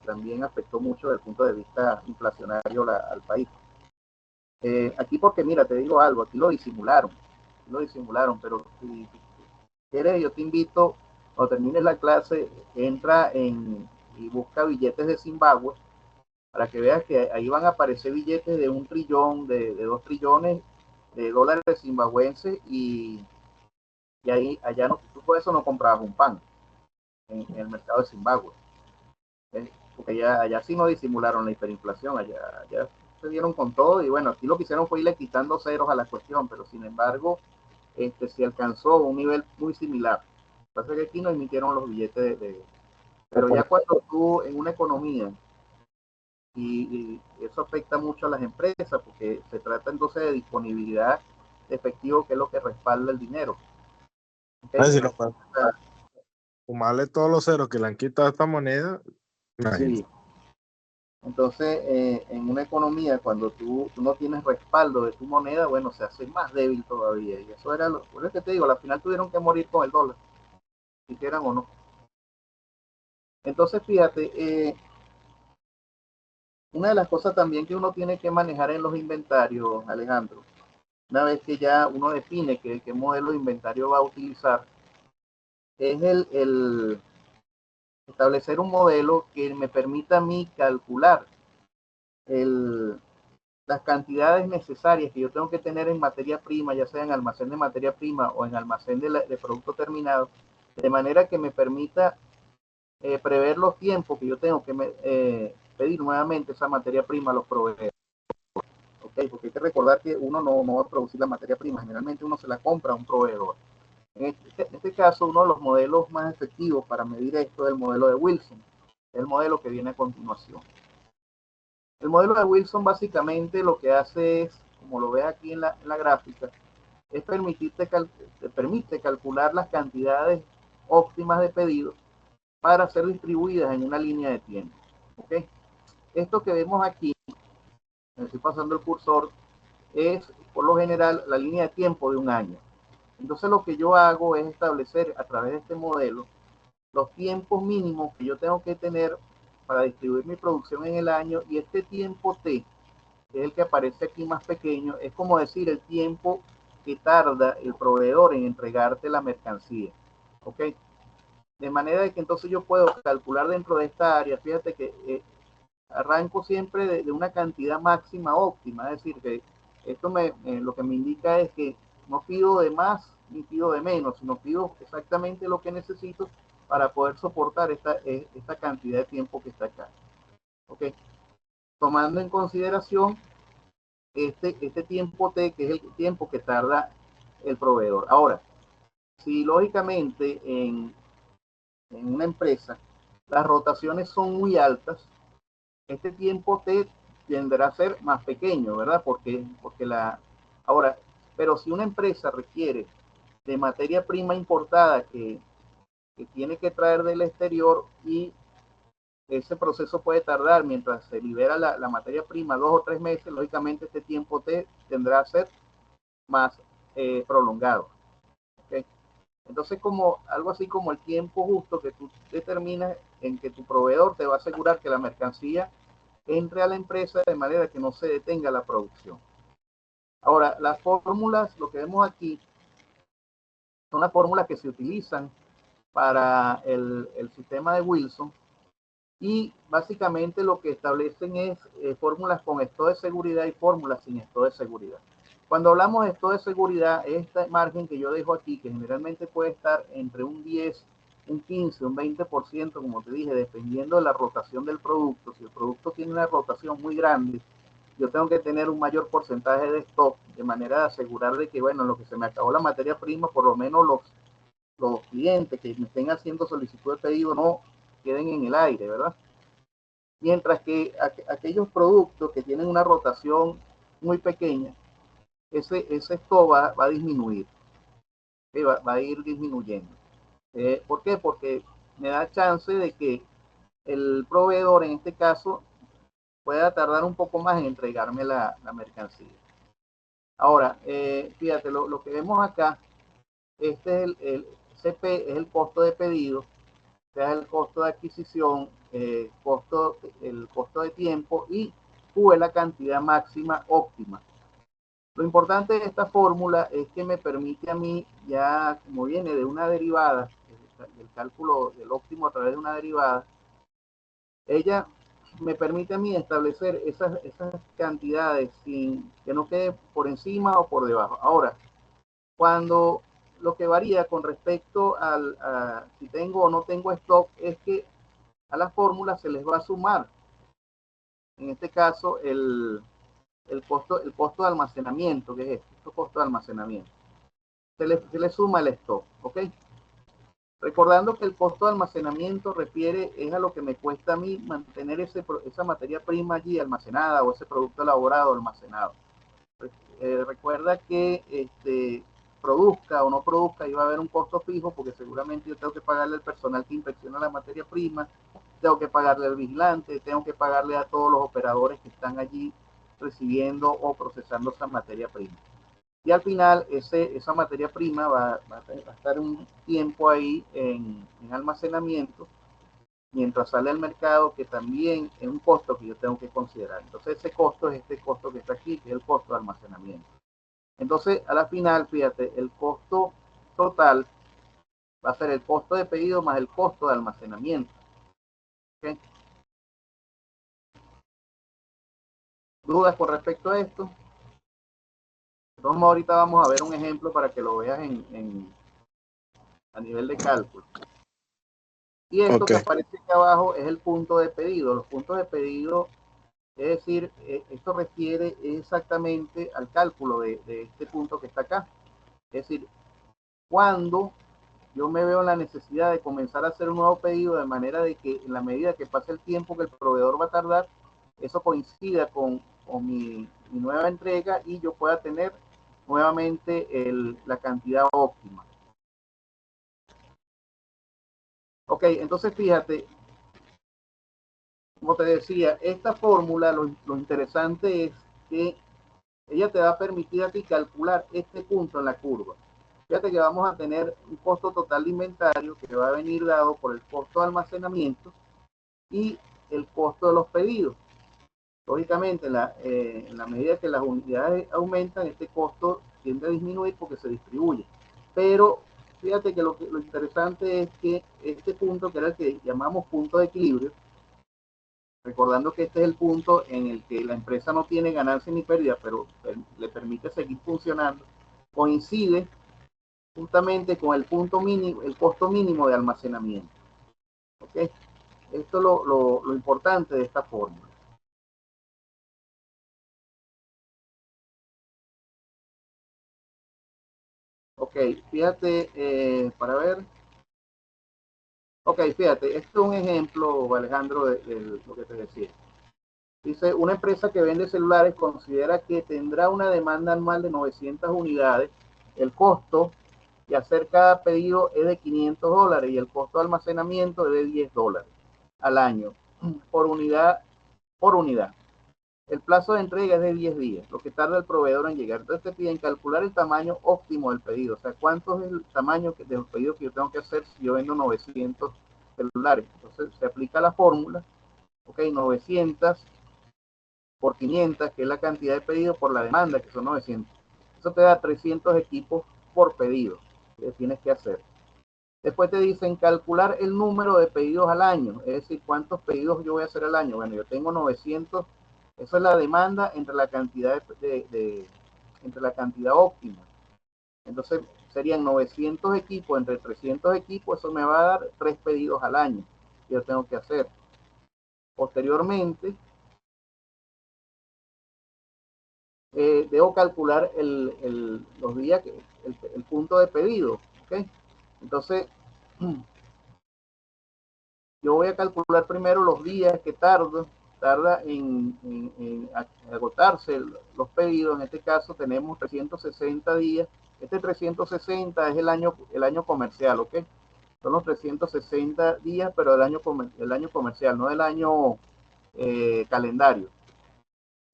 también afectó mucho desde el punto de vista inflacionario al país. Aquí porque, mira, te digo algo, aquí lo disimularon, pero si quieres, yo te invito, cuando termines la clase, entra y busca billetes de Zimbabue, para que veas que ahí van a aparecer billetes de 1 trillón, de 2 trillones de dólares zimbabuenses, y allá no, tú por eso no comprabas un pan en el mercado de Zimbabue. Porque allá sí no disimularon la hiperinflación, allá se dieron con todo, y bueno, aquí lo que hicieron fue irle quitando ceros a la cuestión, pero sin embargo, se alcanzó un nivel muy similar. Lo que pasa es que aquí no emitieron los billetes pero ya cuando tú en una economía, y eso afecta mucho a las empresas, porque se trata entonces de disponibilidad de efectivo, que es lo que respalda el dinero. ¿Okay? Si no, sumarle todos los ceros que le han quitado a esta moneda. Sí. Entonces, en una economía, cuando tú no tienes respaldo de tu moneda, bueno, se hace más débil todavía. Y eso era por eso que te digo, al final tuvieron que morir con el dólar, si quieran o no. Entonces, fíjate, una de las cosas también que uno tiene que manejar en los inventarios, Alejandro, una vez que ya uno define qué modelo de inventario va a utilizar, es el establecer un modelo que me permita a mí calcular las cantidades necesarias que yo tengo que tener en materia prima, ya sea en almacén de materia prima o en almacén de producto terminado, de manera que me permita prever los tiempos que yo tengo que pedir nuevamente esa materia prima a los proveedores. ¿Okay? Porque hay que recordar que uno no va a producir la materia prima, generalmente uno se la compra a un proveedor. En este caso, uno de los modelos más efectivos para medir esto es el modelo de Wilson, el modelo que viene a continuación. El modelo de Wilson básicamente lo que hace es, como lo ves aquí en la gráfica, es te permite calcular las cantidades óptimas de pedidos para ser distribuidas en una línea de tiempo. ¿Okay? Esto que vemos aquí, me estoy pasando el cursor, es por lo general la línea de tiempo de un año. Entonces lo que yo hago es establecer a través de este modelo los tiempos mínimos que yo tengo que tener para distribuir mi producción en el año, y este tiempo T, que es el que aparece aquí más pequeño, es como decir el tiempo que tarda el proveedor en entregarte la mercancía. ¿Ok? De manera que entonces yo puedo calcular dentro de esta área, fíjate que arranco siempre de una cantidad máxima óptima, es decir, que esto lo que me indica es que no pido de más ni pido de menos, sino pido exactamente lo que necesito para poder soportar esta cantidad de tiempo que está acá. ¿Ok? Tomando en consideración este tiempo T, que es el tiempo que tarda el proveedor. Ahora, si lógicamente en una empresa las rotaciones son muy altas, este tiempo T tendrá a ser más pequeño, ¿verdad? Ahora, pero si una empresa requiere de materia prima importada que tiene que traer del exterior, y ese proceso puede tardar mientras se libera la materia prima 2 o 3 meses, lógicamente este tiempo T tendrá a ser más prolongado. ¿Okay? Entonces, como algo así como el tiempo justo que tú determinas en que tu proveedor te va a asegurar que la mercancía entre a la empresa de manera que no se detenga la producción. Ahora, las fórmulas, lo que vemos aquí, son las fórmulas que se utilizan para el sistema de Wilson, y básicamente lo que establecen es fórmulas con esto de seguridad y fórmulas sin esto de seguridad. Cuando hablamos de esto de seguridad, este margen que yo dejo aquí, que generalmente puede estar entre un 10, un 15, un 20%, como te dije, dependiendo de la rotación del producto. Si el producto tiene una rotación muy grande, yo tengo que tener un mayor porcentaje de stock, de manera de asegurar de que, bueno, lo que se me acabó la materia prima, por lo menos los clientes que me estén haciendo solicitud de pedido no queden en el aire, ¿verdad? Mientras que aquellos productos que tienen una rotación muy pequeña, ese stock va a disminuir, ¿sí? va a ir disminuyendo. ¿Por qué? Porque me da chance de que el proveedor, en este caso, pueda tardar un poco más en entregarme la mercancía. Ahora, fíjate, lo que vemos acá, este es el CP, es el costo de pedido, sea el costo de adquisición, el costo de tiempo, y Q es la cantidad máxima óptima. Lo importante de esta fórmula es que me permite a mí, ya como viene de una derivada, el cálculo del óptimo a través de una derivada, ella me permite a mí establecer esas cantidades sin que no quede por encima o por debajo. Ahora, cuando lo que varía con respecto a si tengo o no tengo stock es que a la fórmula se les va a sumar, en este caso, el costo de almacenamiento, que es esto, costo de almacenamiento. Se le suma el stock, ¿ok? Recordando que el costo de almacenamiento refiere es a lo que me cuesta a mí mantener esa materia prima allí almacenada, o ese producto elaborado almacenado. Recuerda que produzca o no produzca, iba a haber un costo fijo, porque seguramente yo tengo que pagarle al personal que inspecciona la materia prima, tengo que pagarle al vigilante, tengo que pagarle a todos los operadores que están allí recibiendo o procesando esa materia prima. Y al final esa materia prima va a estar un tiempo ahí en almacenamiento, mientras sale al mercado, que también es un costo que yo tengo que considerar. Entonces ese costo es este costo que está aquí, que es el costo de almacenamiento. Entonces, a la final, fíjate, el costo total va a ser el costo de pedido más el costo de almacenamiento. ¿Okay? ¿Dudas con respecto a esto? Entonces, ahorita vamos a ver un ejemplo para que lo veas a nivel de cálculo. Y esto que aparece aquí abajo es el punto de pedido. Los puntos de pedido, es decir, esto refiere exactamente al cálculo de este punto que está acá. Es decir, cuando yo me veo en la necesidad de comenzar a hacer un nuevo pedido, de manera de que en la medida que pase el tiempo que el proveedor va a tardar, eso coincida con mi nueva entrega, y yo pueda tener nuevamente la cantidad óptima. Ok, entonces fíjate, como te decía, esta fórmula, lo interesante es que ella te va a permitir a ti calcular este punto en la curva. Fíjate que vamos a tener un costo total de inventario que va a venir dado por el costo de almacenamiento y el costo de los pedidos. Lógicamente, en la medida que las unidades aumentan, este costo tiende a disminuir porque se distribuye. Pero fíjate que lo interesante es que este punto, que era el que llamamos punto de equilibrio, recordando que este es el punto en el que la empresa no tiene ganancia ni pérdida, pero le permite seguir funcionando, coincide justamente con el punto mínimo, el costo mínimo de almacenamiento. ¿Okay? Esto es lo importante de esta fórmula. Ok, fíjate, para ver. Ok, fíjate, esto es un ejemplo, Alejandro, de lo que te decía. Dice, una empresa que vende celulares considera que tendrá una demanda anual de 900 unidades. El costo de hacer cada pedido es de $500 y el costo de almacenamiento es de $10 al año por unidad. El plazo de entrega es de 10 días, lo que tarda el proveedor en llegar. Entonces te piden calcular el tamaño óptimo del pedido. O sea, cuánto es el tamaño del pedido que yo tengo que hacer si yo vendo 900 celulares. Entonces se aplica la fórmula, ok, 900 por 500, que es la cantidad de pedidos, por la demanda, que son 900. Eso te da 300 equipos por pedido que tienes que hacer. Después te dicen calcular el número de pedidos al año, es decir, cuántos pedidos yo voy a hacer al año. Bueno, yo tengo 900, esa es la demanda entre la cantidad entre la cantidad óptima. Entonces serían 900 equipos entre 300 equipos, eso me va a dar 3 pedidos al año que yo tengo que hacer. Posteriormente, debo calcular los días, el punto de pedido, ¿ok? Entonces, yo voy a calcular primero los días que tarda en agotarse los pedidos. En este caso tenemos 360 días. Este 360 es el año comercial, ¿ok? Son los 360 días, pero el año comercial, no del año calendario.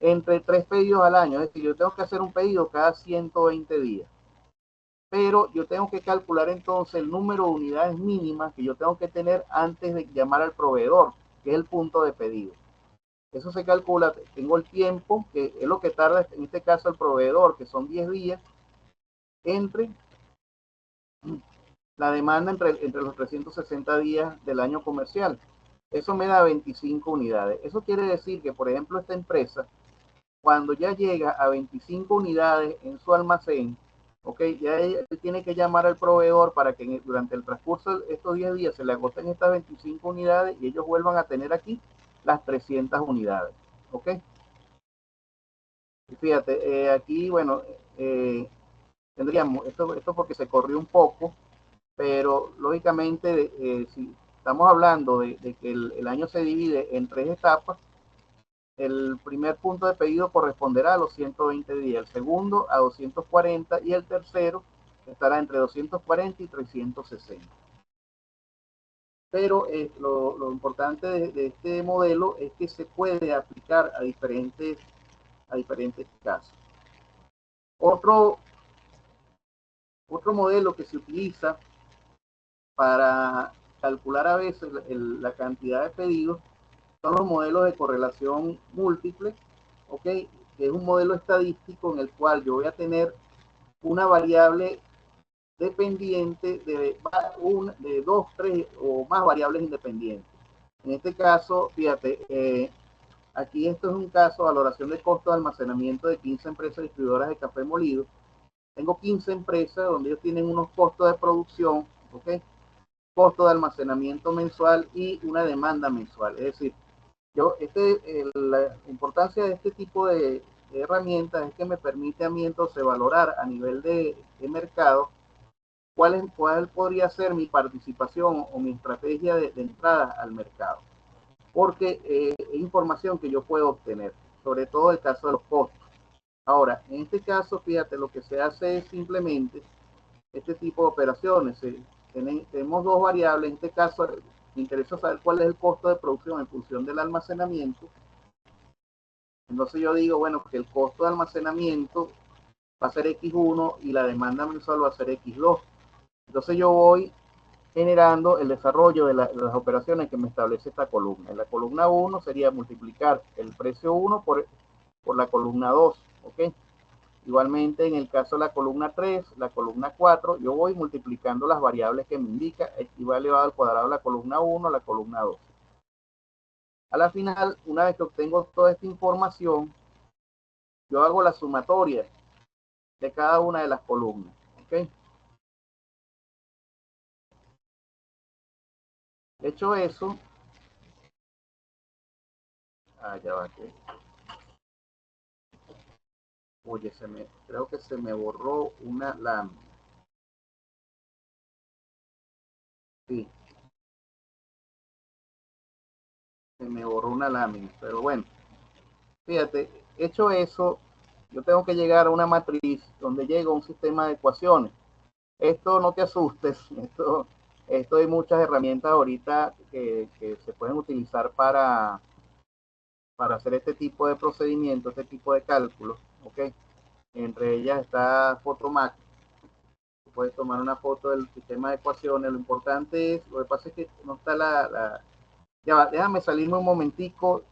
Entre 3 pedidos al año, es decir, yo tengo que hacer un pedido cada 120 días. Pero yo tengo que calcular entonces el número de unidades mínimas que yo tengo que tener antes de llamar al proveedor, que es el punto de pedido. Eso se calcula, tengo el tiempo, que es lo que tarda en este caso el proveedor, que son 10 días, entre la demanda entre los 360 días del año comercial. Eso me da 25 unidades. Eso quiere decir que, por ejemplo, esta empresa, cuando ya llega a 25 unidades en su almacén, ok, ya él tiene que llamar al proveedor para que durante el transcurso de estos 10 días se le agoten estas 25 unidades y ellos vuelvan a tener aquí las 300 unidades, ok. Y fíjate, aquí, bueno, tendríamos, esto porque se corrió un poco, pero lógicamente, si estamos hablando de que el año se divide en 3 etapas, el primer punto de pedido corresponderá a los 120 días, el segundo a 240 y el tercero estará entre 240 y 360. Pero lo importante de este modelo es que se puede aplicar a diferentes casos. Otro modelo que se utiliza para calcular a veces la cantidad de pedidos son los modelos de correlación múltiple, ¿ok? Que es un modelo estadístico en el cual yo voy a tener una variable dependiente de 2, 3 o más variables independientes. En este caso, fíjate, aquí esto es un caso, valoración de costo de almacenamiento de 15 empresas distribuidoras de café molido. Tengo 15 empresas donde ellos tienen unos costos de producción, ¿ok? Costo de almacenamiento mensual y una demanda mensual. Es decir, la importancia de este tipo de herramientas es que me permite a mí entonces valorar a nivel de mercado cuál podría ser mi participación o mi estrategia de entrada al mercado. Porque es información que yo puedo obtener, sobre todo el caso de los costos. Ahora, en este caso, fíjate, lo que se hace es simplemente este tipo de operaciones. Tenemos 2 variables, en este caso me interesa saber cuál es el costo de producción en función del almacenamiento. Entonces yo digo, bueno, que el costo de almacenamiento va a ser X1 y la demanda mensual va a ser X2. Entonces yo voy generando el desarrollo de las operaciones que me establece esta columna. En la columna 1 sería multiplicar el precio 1 por la columna 2, ¿ok? Igualmente en el caso de la columna 3, la columna 4, yo voy multiplicando las variables que me indica, y va elevado al cuadrado la columna 1, la columna 2. A la final, una vez que obtengo toda esta información, yo hago la sumatoria de cada una de las columnas, ¿ok? Hecho eso, ya va, que oye, creo que se me borró una lámina. Sí, se me borró una lámina, pero bueno, fíjate, hecho eso, yo tengo que llegar a una matriz donde llega un sistema de ecuaciones. Esto no te asustes, esto hay muchas herramientas ahorita que se pueden utilizar para hacer este tipo de procedimientos, este tipo de cálculos, ¿ok? Entre ellas está Photomac. Puedes tomar una foto del sistema de ecuaciones. Lo importante es, lo que pasa es que no está ya va, déjame salirme un momentico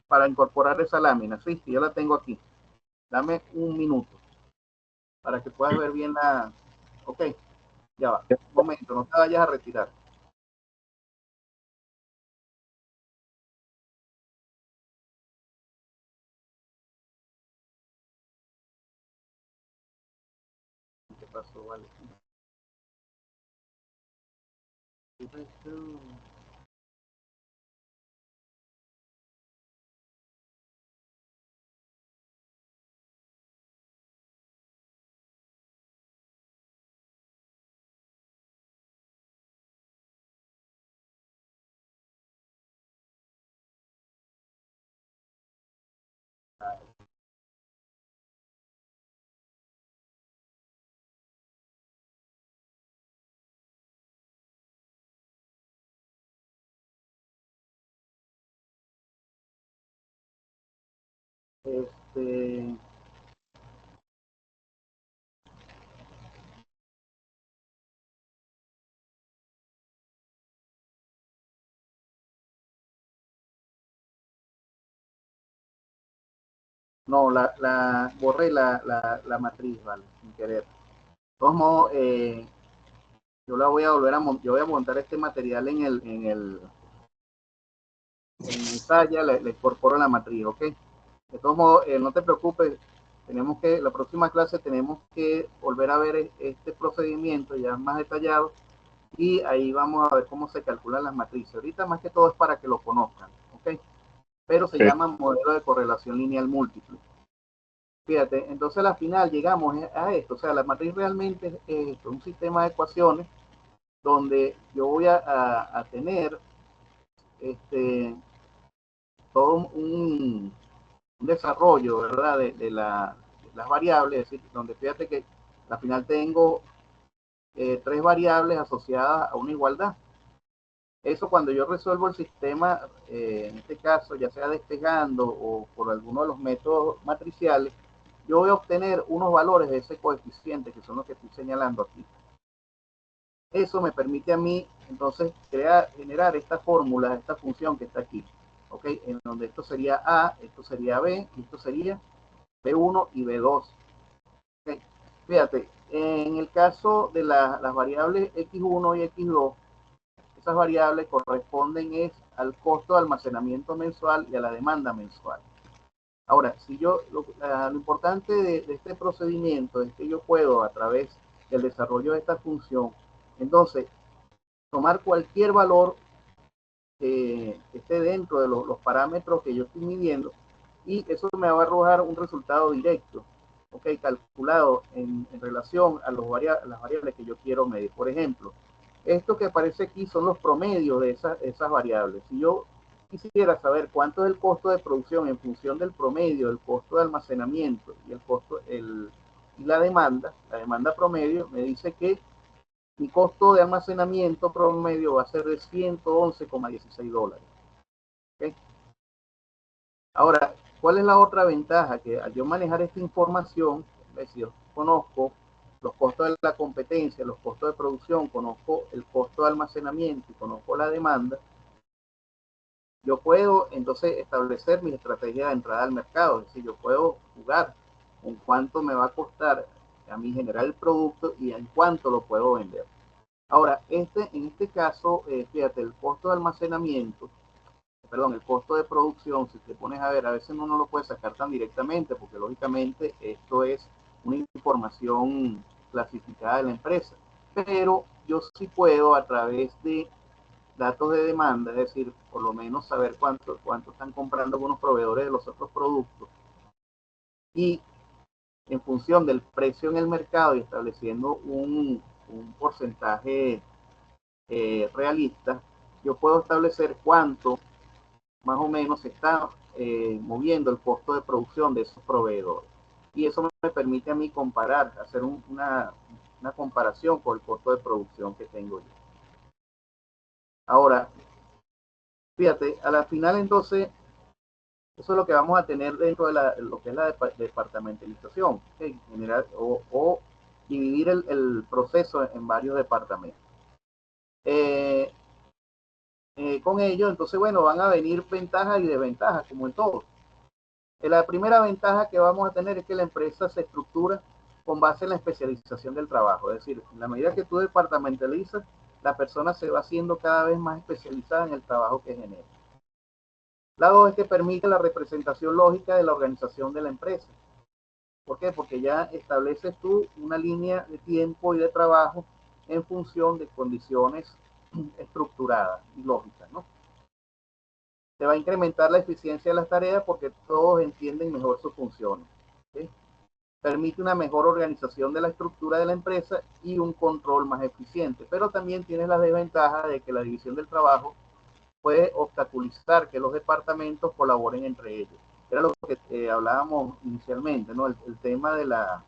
para incorporar esa lámina. Sí, yo la tengo aquí. Dame un minuto para que puedas ver bien la... Ok, ya va. Un momento, no te vayas a retirar. ¿Qué pasó? Vale. ¿Qué pasó? Este... No, borré la matriz, ¿vale? Sin querer. De todos modos, yo la voy a volver a montar. Yo voy a montar este material en Talla, le incorporo la matriz, ¿ok? De todos modos, no te preocupes, la próxima clase tenemos que volver a ver este procedimiento ya más detallado y ahí vamos a ver cómo se calculan las matrices. Ahorita más que todo es para que lo conozcan, ¿ok? Pero se llama modelo de correlación lineal múltiple. Fíjate, entonces al final llegamos a esto, o sea, la matriz realmente es un sistema de ecuaciones donde yo voy a tener todo un desarrollo, ¿verdad? De las variables, es decir, donde fíjate que al final tengo 3 variables asociadas a una igualdad. Eso cuando yo resuelvo el sistema, en este caso, ya sea despejando o por alguno de los métodos matriciales, yo voy a obtener unos valores de ese coeficiente, que son los que estoy señalando aquí. Eso me permite a mí, entonces, generar esta fórmula, esta función que está aquí, ¿ok? En donde esto sería A, esto sería B, y esto sería B1 y B2. ¿Okay? Fíjate, en el caso de las variables X1 y X2, esas variables corresponden al costo de almacenamiento mensual y a la demanda mensual. Ahora, si yo, lo importante de este procedimiento es que yo puedo, a través del desarrollo de esta función, entonces, tomar cualquier valor que esté dentro de los parámetros que yo estoy midiendo y eso me va a arrojar un resultado directo, ¿ok? Calculado en relación a las variables que yo quiero medir. Por ejemplo, esto que aparece aquí son los promedios de esas variables. Si yo quisiera saber cuánto es el costo de producción en función del promedio, el costo de almacenamiento y el costo, y la demanda promedio me dice que mi costo de almacenamiento promedio va a ser de $111,16. ¿Okay? Ahora, ¿cuál es la otra ventaja? Que al yo manejar esta información, es decir, conozco los costos de la competencia, los costos de producción, conozco el costo de almacenamiento y conozco la demanda, yo puedo entonces establecer mi estrategia de entrada al mercado. Es decir, yo puedo jugar con cuánto me va a costar a mí generar el producto y en cuánto lo puedo vender. Ahora, en este caso, fíjate, el costo de almacenamiento, perdón, el costo de producción, si te pones a ver, a veces uno no lo puede sacar tan directamente, porque lógicamente esto es una información clasificada de la empresa. Pero yo sí puedo, a través de datos de demanda, es decir, por lo menos saber cuánto están comprando algunos proveedores de los otros productos, y en función del precio en el mercado y estableciendo un porcentaje realista, yo puedo establecer cuánto más o menos se está moviendo el costo de producción de esos proveedores. Y eso me permite a mí comparar, hacer una comparación con el costo de producción que tengo yo. Ahora, fíjate, a la final entonces, eso es lo que vamos a tener dentro de lo que es la departamentalización, ¿okay? General, o dividir el proceso en varios departamentos. Con ello, entonces, bueno, van a venir ventajas y desventajas, como en todo. La primera ventaja que vamos a tener es que la empresa se estructura con base en la especialización del trabajo. Es decir, en la medida que tú departamentalizas, la persona se va haciendo cada vez más especializada en el trabajo que genera. La dos es que permite la representación lógica de la organización de la empresa. ¿Por qué? Porque ya estableces tú una línea de tiempo y de trabajo en función de condiciones estructuradas y lógicas, ¿no? Se va a incrementar la eficiencia de las tareas porque todos entienden mejor sus funciones, ¿sí? Permite una mejor organización de la estructura de la empresa y un control más eficiente, pero también tiene la desventaja de que la división del trabajo puede obstaculizar que los departamentos colaboren entre ellos. Era lo que hablábamos inicialmente, ¿no? El tema de la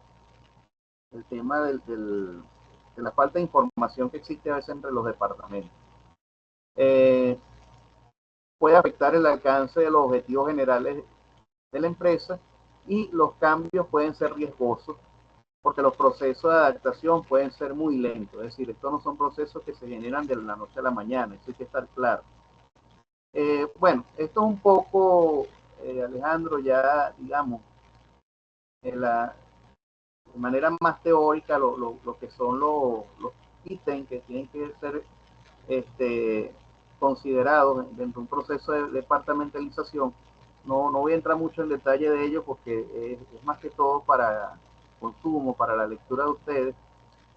falta de información que existe a veces entre los departamentos. Puede afectar el alcance de los objetivos generales de la empresa y los cambios pueden ser riesgosos porque los procesos de adaptación pueden ser muy lentos. Es decir, estos no son procesos que se generan de la noche a la mañana, eso hay que estar claro. Bueno, esto es un poco, Alejandro, ya digamos, de manera más teórica, lo que son los ítems que tienen que ser considerados dentro de un proceso de departamentalización. No voy a entrar mucho en detalle de ello porque es más que todo para consumo, para la lectura de ustedes,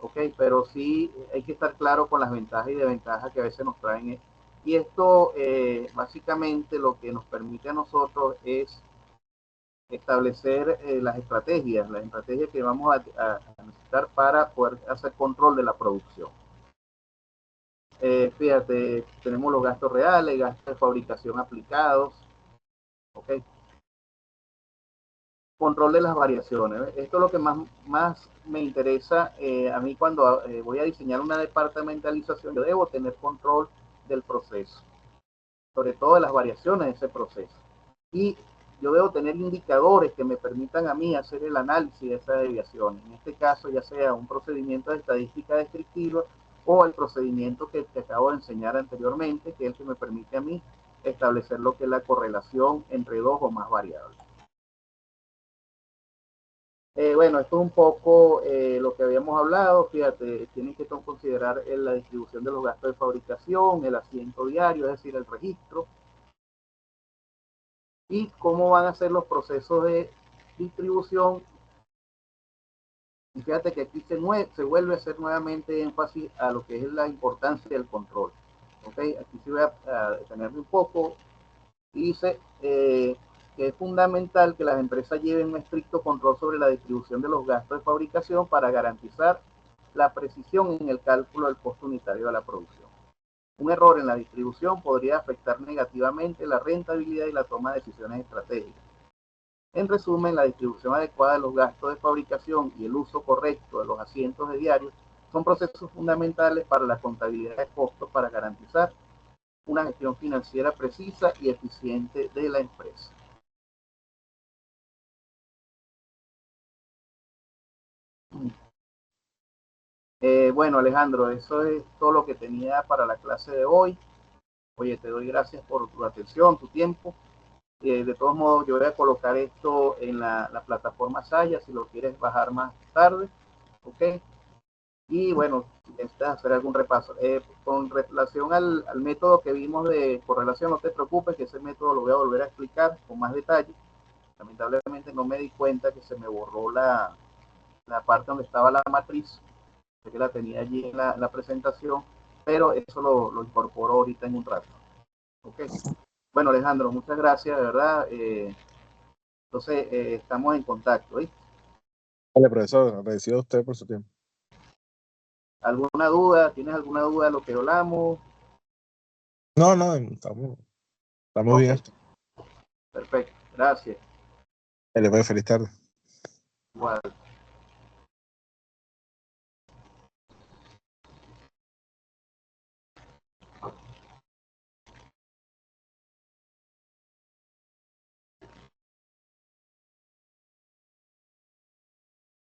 ¿ok? Pero sí hay que estar claro con las ventajas y desventajas que a veces nos traen. Y esto básicamente lo que nos permite a nosotros es establecer las estrategias que vamos a necesitar para poder hacer control de la producción. Fíjate, tenemos los gastos reales, gastos de fabricación aplicados, ¿ok? Control de las variaciones. Esto es lo que más me interesa a mí cuando voy a diseñar una departamentalización. Yo debo tener control del proceso, sobre todo de las variaciones de ese proceso. Y yo debo tener indicadores que me permitan a mí hacer el análisis de esas desviaciones. En este caso, ya sea un procedimiento de estadística descriptiva o el procedimiento que te acabo de enseñar anteriormente, que es el que me permite a mí establecer lo que es la correlación entre dos o más variables. Bueno, esto es un poco lo que habíamos hablado. Fíjate, tienen que considerar la distribución de los gastos de fabricación, el asiento diario, es decir, el registro, y cómo van a ser los procesos de distribución. Y fíjate que aquí se vuelve a hacer nuevamente énfasis a lo que es la importancia del control. ¿Okay? Aquí sí voy a detenerme un poco. Y dice que es fundamental que las empresas lleven un estricto control sobre la distribución de los gastos de fabricación para garantizar la precisión en el cálculo del costo unitario de la producción. Un error en la distribución podría afectar negativamente la rentabilidad y la toma de decisiones estratégicas. En resumen, la distribución adecuada de los gastos de fabricación y el uso correcto de los asientos de diario son procesos fundamentales para la contabilidad de costos para garantizar una gestión financiera precisa y eficiente de la empresa. Bueno, Alejandro, eso es todo lo que tenía para la clase de hoy. Oye, te doy gracias por tu atención, tu tiempo. De todos modos, yo voy a colocar esto en la plataforma Saya, si lo quieres bajar más tarde, ¿ok? Y bueno, si necesitas hacer algún repaso. Con relación al método que vimos de correlación, no te preocupes, que ese método lo voy a volver a explicar con más detalle. Lamentablemente no me di cuenta que se me borró la parte donde estaba la matriz, que la tenía allí en la presentación, pero eso lo incorporo ahorita en un rato. ¿Ok? Bueno, Alejandro, muchas gracias, de verdad. Entonces, estamos en contacto, ¿sí? Vale, profesor, agradecido a usted por su tiempo. ¿Alguna duda? ¿Tienes alguna duda de lo que hablamos? No, estamos Okay. bien. Perfecto, gracias. Le voy a feliz tarde. Igual.